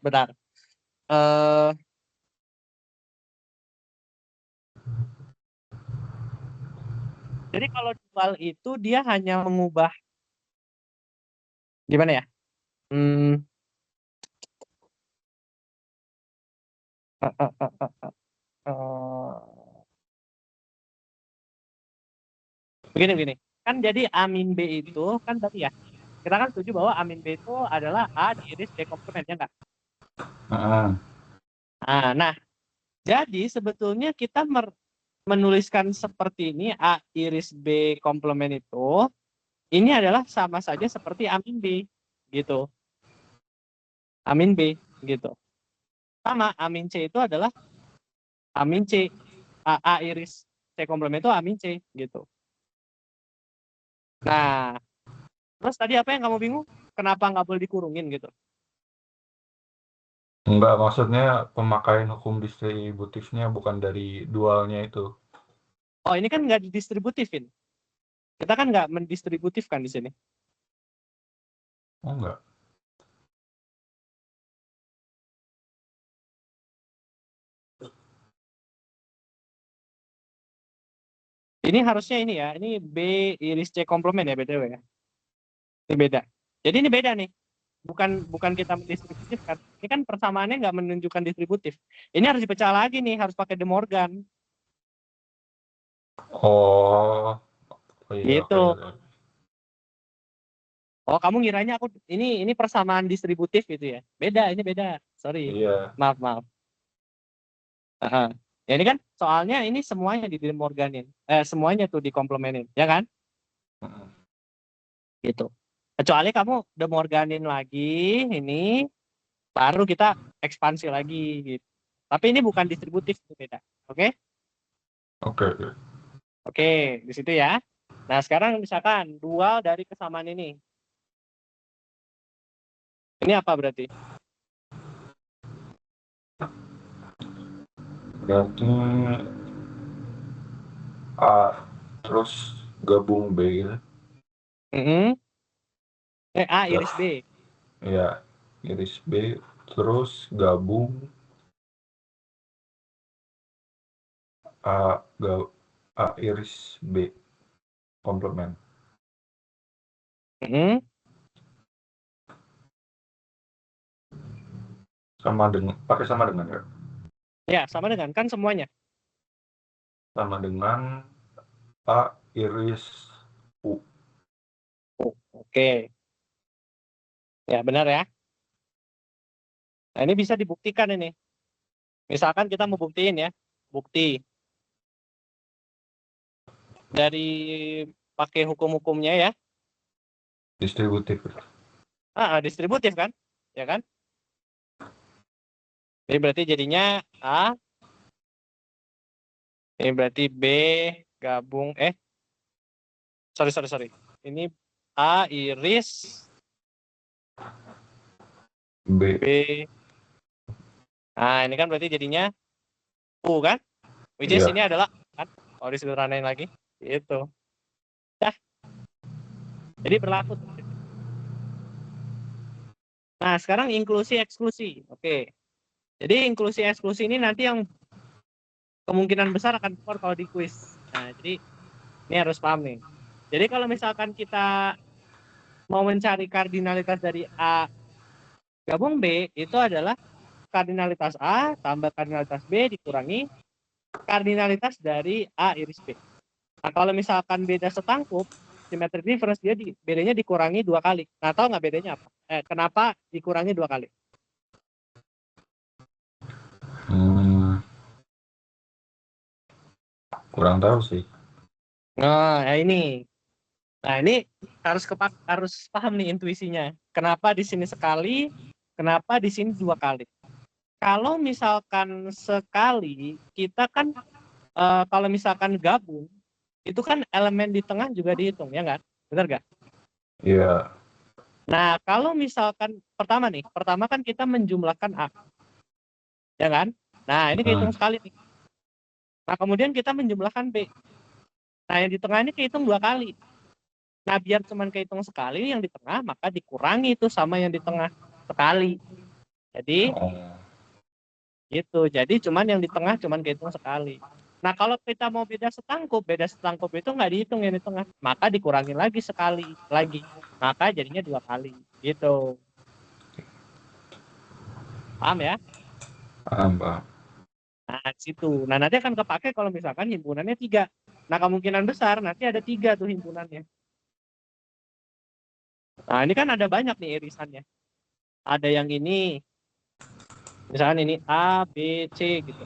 S1: benar. Eh jadi kalau dual itu dia hanya mengubah gimana ya? Hmm, eh, eh, eh, eh, begini begini. Kan jadi amin B itu kan tadi ya. Kita kan setuju bahwa amin B itu adalah A diiris B komplement ya enggak?
S2: Heeh.
S1: Nah, jadi sebetulnya kita menuliskan seperti ini A iris B komplement itu ini adalah sama saja seperti amin B gitu. Amin B gitu. Sama amin C itu adalah amin C. A iris C komplement itu amin C gitu. Nah, terus tadi apa yang kamu bingung? Kenapa nggak boleh dikurungin gitu?
S2: Enggak, maksudnya pemakaian hukum distributifnya bukan dari dualnya itu.
S1: Oh, ini kan nggak didistributifin. Kita kan nggak mendistributifkan di sini.
S2: Oh enggak.
S1: Ini harusnya ini ya, ini B iris C komplement ya BTW ya. Ini beda. Jadi ini beda nih. Bukan kita mendistributifkan. Ini kan persamaannya nggak menunjukkan distributif. Ini harus dipecah lagi nih, harus pakai De Morgan.
S2: Oh, oh iya,
S1: Gitu.
S2: oke, oke.
S1: Oh, kamu ngiranya aku ini persamaan distributif gitu ya? Beda, ini beda. Sorry.
S2: Iya.
S1: Maaf, maaf. Aha. Ya ini kan soalnya ini semuanya di De Morganin. Semuanya tuh dikomplemenin, ya kan?
S2: Heeh.
S1: Gitu. Kecuali kamu De Morganin lagi ini baru kita ekspansi lagi gitu. Tapi ini bukan distributif, itu beda. Oke?
S2: Oke, oke.
S1: Oke, di situ ya. Nah, sekarang misalkan dual dari kesamaan ini. Ini apa berarti?
S2: Berarti A terus gabung B gitu.
S1: Mm-mm. A
S2: Ya,
S1: iris B.
S2: ya, iris B terus gabung A, A iris B komplement.
S1: Mm-mm.
S2: Sama dengan, pakai sama dengan ya?
S1: Ya, sama dengan kan semuanya.
S2: Sama dengan A iris U.
S1: Oh, oke. Ya, benar ya. Nah, ini bisa dibuktikan ini. Misalkan kita mau buktiin ya. Bukti dari pakai hukum-hukumnya ya.
S2: Distributif.
S1: Distributif kan? Ya kan? Ini berarti jadinya A, ini berarti B gabung sorry. Ini A iris
S2: B.
S1: B. Nah, ini kan berarti jadinya U kan? Which is
S2: Iya.
S1: ini adalah kan? Kalau disederhanain lagi. Gitu. Dah, jadi berlaku. Nah, sekarang inklusi eksklusi. Oke. Jadi inklusi eksklusi ini nanti yang kemungkinan besar akan keluar kalau di kuis. Nah, jadi ini harus paham nih. Jadi kalau misalkan kita mau mencari kardinalitas dari A gabung B, itu adalah kardinalitas A tambah kardinalitas B dikurangi kardinalitas dari A iris B. Nah, kalau misalkan beda setangkup, symmetric difference dia bedanya dikurangi 2 kali. Nah, tahu nggak bedanya apa? Kenapa dikurangi 2 kali?
S2: Hmm. Kurang tahu sih.
S1: Nah, ya ini. Nah, ini harus paham nih intuisinya. Kenapa di sini sekali, kenapa di sini 2 kali. Kalau misalkan sekali, kita kan kalau misalkan gabung, itu kan elemen di tengah juga dihitung, ya nggak? Benar nggak?
S2: Iya.
S1: Nah, kalau misalkan pertama kan kita menjumlahkan A, ya kan? Nah, ini kehitung sekali nih. Nah, kemudian kita menjumlahkan B. Nah, yang di tengah ini kehitung 2 kali. Nah, biar cuman kehitung sekali yang di tengah, maka dikurangi itu sama yang di tengah sekali. Jadi,
S2: Oh.
S1: gitu. Jadi, cuman yang di tengah cuman kehitung sekali. Nah, kalau kita mau beda setangkup itu nggak dihitung yang di tengah. Maka dikurangi lagi sekali lagi. Maka jadinya 2 kali. Gitu. Paham ya?
S2: Paham, paham.
S1: Nah, situ. Nah, nanti akan kepake kalau misalkan himpunannya 3. Nah, kemungkinan besar nanti ada 3 tuh himpunannya. Nah, ini kan ada banyak nih irisannya. Ada yang ini, misalkan ini A, B, C gitu.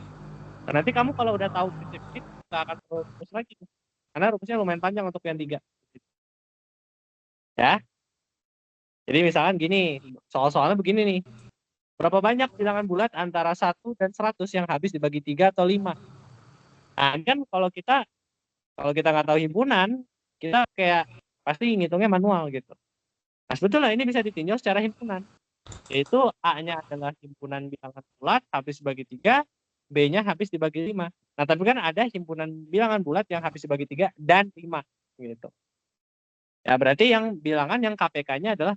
S1: Nah, nanti kamu kalau udah tahu prinsip ini, nggak akan perlu rumus lagi. Karena rumusnya lumayan panjang untuk yang 3. Ya. Jadi misalkan gini, soal-soalnya begini nih. Berapa banyak bilangan bulat antara 1 dan 100 yang habis dibagi 3 atau 5? Nah, kan kalau kita nggak tahu himpunan, kita kayak pasti ngitungnya manual gitu. Nah, sebetulnya ini bisa ditinjau secara himpunan. Yaitu A-nya adalah himpunan bilangan bulat habis dibagi 3, B-nya habis dibagi 5. Nah, tapi kan ada himpunan bilangan bulat yang habis dibagi 3 dan 5 gitu. Ya, berarti yang bilangan yang KPK-nya adalah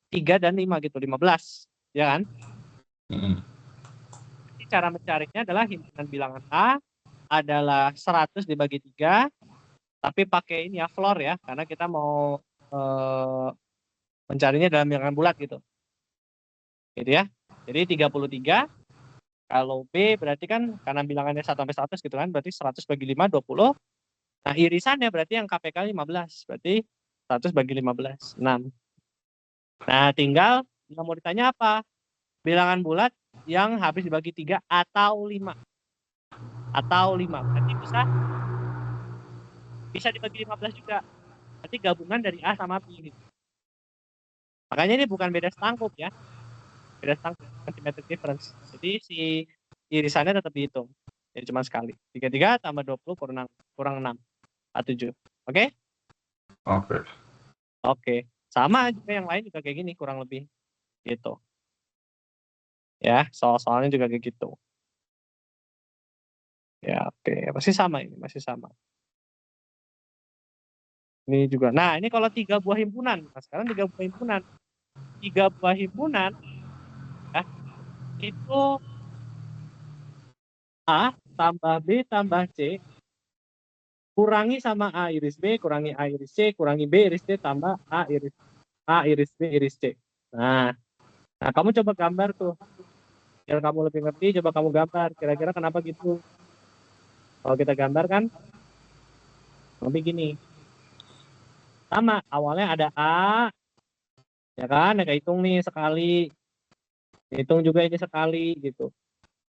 S1: 3 dan 5 gitu, 15, ya kan? Jadi cara mencarinya adalah himpunan bilangan A adalah 100 dibagi 3, tapi pakai ini ya, floor ya, karena kita mau mencarinya dalam bilangan bulat gitu. Gitu ya. Jadi 33. Kalau B berarti kan karena bilangannya 1 sampai 100 gitu kan, berarti 100 bagi 5, 20. Nah, irisannya berarti yang KPK 15. Berarti 100 bagi 15, 6. Nah, tinggal yang mau ditanya apa? Bilangan bulat yang habis dibagi 3 atau 5. Atau 5. Berarti bisa dibagi 15 juga. Berarti gabungan dari A sama B gitu. Makanya ini bukan beda setangkup ya. Beda setangkup, symmetric difference. Jadi si irisannya tetap dihitung. Jadi cuma sekali. 33 tambah 20 kurang 6. A7. Oke?
S2: Oke.
S1: Oke. Sama juga yang lain juga kayak gini kurang lebih. Gitu. Ya, soal-soalnya juga kayak gitu. Ya, oke. Masih sama ini, masih sama. Ini juga. Nah, ini kalau 3 buah himpunan. Nah, sekarang 3 buah himpunan. 3 buah himpunan ya, itu A tambah B tambah C kurangi sama A iris B, kurangi A iris C, kurangi B iris C, tambah A iris B iris C. Nah, kamu coba gambar tuh. Biar kamu lebih ngerti, coba kamu gambar. Kira-kira kenapa gitu? Kalau kita gambar kan, lebih gini. Sama, awalnya ada A, ya kan? Ya hitung nih sekali. Hitung juga ini sekali gitu.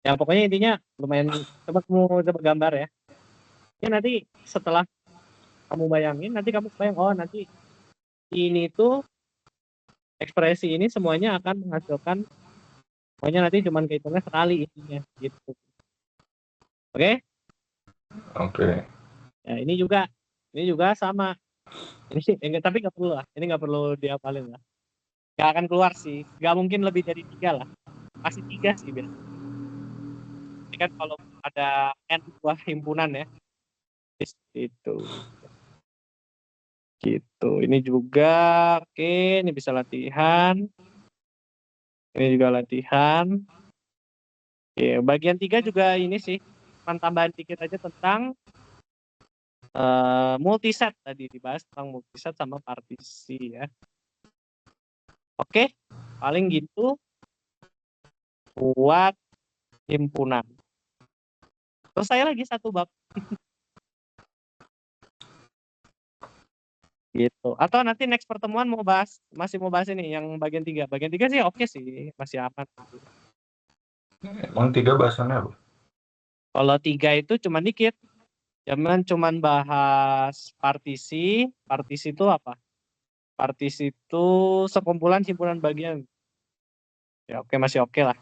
S1: Ya pokoknya intinya lumayan. Coba gambar ya. Ya nanti setelah kamu bayangin, nanti kamu bayang, oh nanti ini tuh ekspresi ini semuanya akan menghasilkan, pokoknya nanti cuman kehitungnya sekali intinya gitu. Oke?
S2: Oke.
S1: Ya ini juga sama. Ini tapi nggak perlu lah. Ini nggak perlu dihafalin lah. Nggak akan keluar sih. Nggak mungkin lebih dari 3 lah. Pasti 3 sih biasanya. Ini kan kalau ada N buah himpunan ya. Itu. Gitu. Ini juga oke, ini bisa latihan. Ini juga latihan. Oke, bagian 3 juga ini sih. Tambahan dikit aja tentang multiset tadi dibahas tentang multiset sama partisi ya. Oke, paling gitu buat himpunan. Terus saya lagi satu bab. Gitu. Atau nanti next pertemuan masih mau bahas ini yang bagian 3. Bagian 3 sih oke sih, masih aman.
S2: Emang 3 bahasannya apa?
S1: Kalau 3 itu cuma dikit. cuman bahas partisi. Partisi itu apa? Partisi itu sekumpulan simpulan bagian. Ya oke, masih oke lah.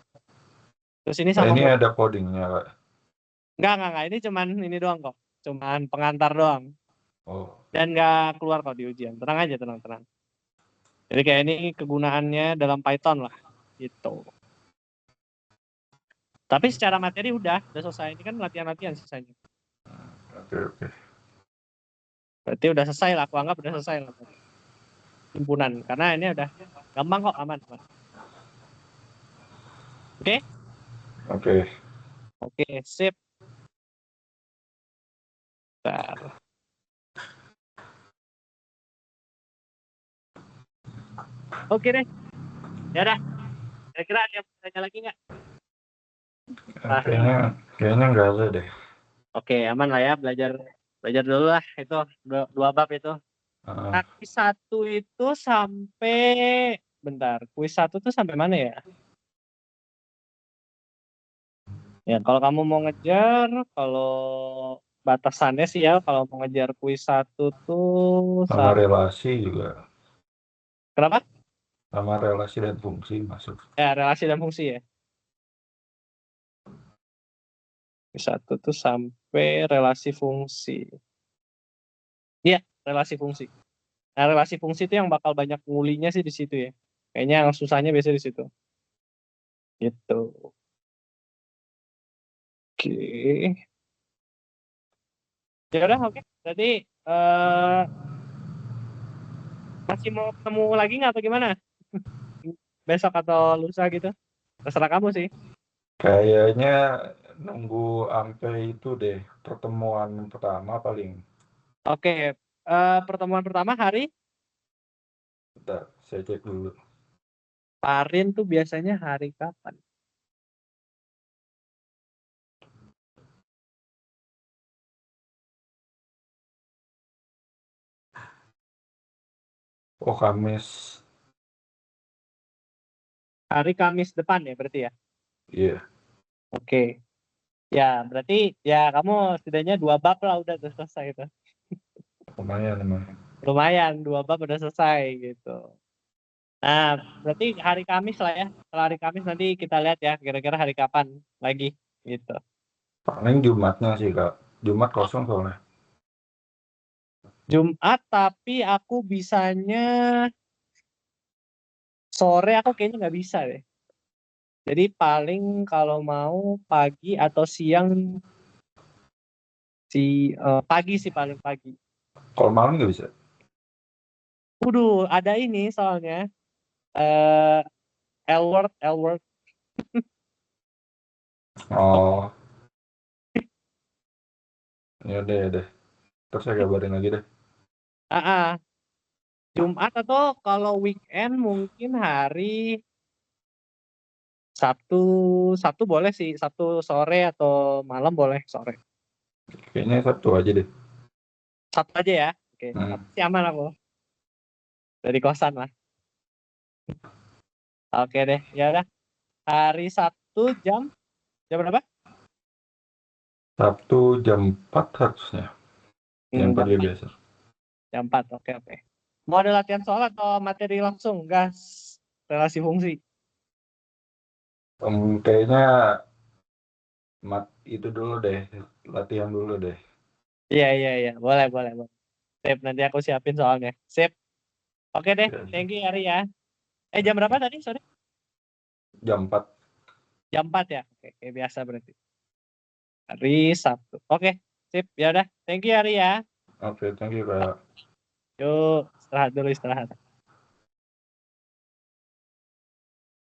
S1: Terus ini
S2: Nah,
S1: sama
S2: ini ada codingnya, Kak.
S1: enggak. Ini cuman ini doang kok. Cuman pengantar doang.
S2: Oh,
S1: Dan nggak keluar kok di ujian. Tenang aja, tenang. Jadi kayak ini kegunaannya dalam Python lah. Gitu. Tapi secara materi udah selesai. Ini kan latihan-latihan sisanya.
S2: oke.
S1: Berarti udah selesai lah. Aku anggap udah selesai lah. Himpunan. Karena ini udah gampang kok, aman. Oke?
S2: Oke.
S1: Oke, sip. Bentar. Oke deh. Ya udah. Kira-kira ada yang mau tanya lagi nggak?
S2: Kayaknya nggak ada deh.
S1: Oke, aman lah ya. Belajar dulu lah. Itu dua bab itu.
S2: Ah,
S1: Nah, kuis 1 itu sampai... Bentar. Kuis 1 tuh sampai mana ya? Ya, kalau kamu mau ngejar, kalau batasannya sih ya, kalau mau ngejar kuis 1 tuh...
S2: sama relasi juga.
S1: Kenapa?
S2: Sama relasi dan fungsi masuk.
S1: Ya, relasi dan fungsi ya. Kuis 1 tuh sampai relasi fungsi. Iya, relasi fungsi. Nah, relasi fungsi itu yang bakal banyak ngulinya sih di situ ya. Kayaknya yang susahnya biasanya di situ. Gitu. Oke. Ya udah, oke. Jadi masih mau ketemu lagi nggak atau gimana? Besok atau lusa gitu? Terserah kamu sih.
S2: Kayaknya nunggu sampai itu deh, pertemuan pertama paling.
S1: Oke. Pertemuan pertama hari
S2: Bentar, saya cek dulu.
S1: Parin tuh biasanya hari kapan?
S2: Oh, Kamis.
S1: Hari Kamis depan ya berarti ya?
S2: Iya,
S1: Oke. Ya, berarti ya kamu setidaknya 2 bab lah udah selesai itu.
S2: lumayan emang.
S1: Lumayan, 2 bab udah selesai gitu. Nah, berarti hari Kamis lah ya. Setelah hari Kamis nanti kita lihat ya kira-kira hari kapan lagi gitu.
S2: Paling Jumatnya sih, Kak. Jumat kosong soalnya.
S1: Jumat tapi aku bisanya sore, aku kayaknya nggak bisa deh. Jadi paling kalau mau pagi atau siang pagi sih, paling pagi.
S2: Kalau malam nggak bisa.
S1: Waduh, ada ini soalnya eh Elward.
S2: Oh, ya deh. Terus saya kabarin lagi deh.
S1: Jumat atau kalau weekend mungkin hari Sabtu. Sabtu boleh sih, Sabtu sore atau malam boleh sore.
S2: Kayaknya Sabtu aja deh.
S1: Sabtu aja ya. Oke,
S2: Hmm.
S1: Sabtu sih aman aku. Dari kosan lah. Oke deh, ya udah. Hari Sabtu jam berapa?
S2: Sabtu jam 4 harusnya. Jam 4
S1: Jam
S2: ya
S1: 4.
S2: biasa.
S1: Jam 4. Oke. Mau ada latihan soal atau materi langsung? Gas relasi fungsi.
S2: Kayaknya itu dulu deh. Latihan dulu deh.
S1: Iya. Boleh. Sip, nanti aku siapin soalnya. Sip. Oke deh,
S2: Ya,
S1: thank you Ari ya. Jam berapa tadi? Sorry.
S2: jam 4.
S1: Jam 4 ya. Oke, kayak biasa berarti. Hari Sabtu. Oke, sip. Ya udah. Thank you Ari ya.
S2: Oke, thank you, Kak.
S1: Yuk, istirahat dulu.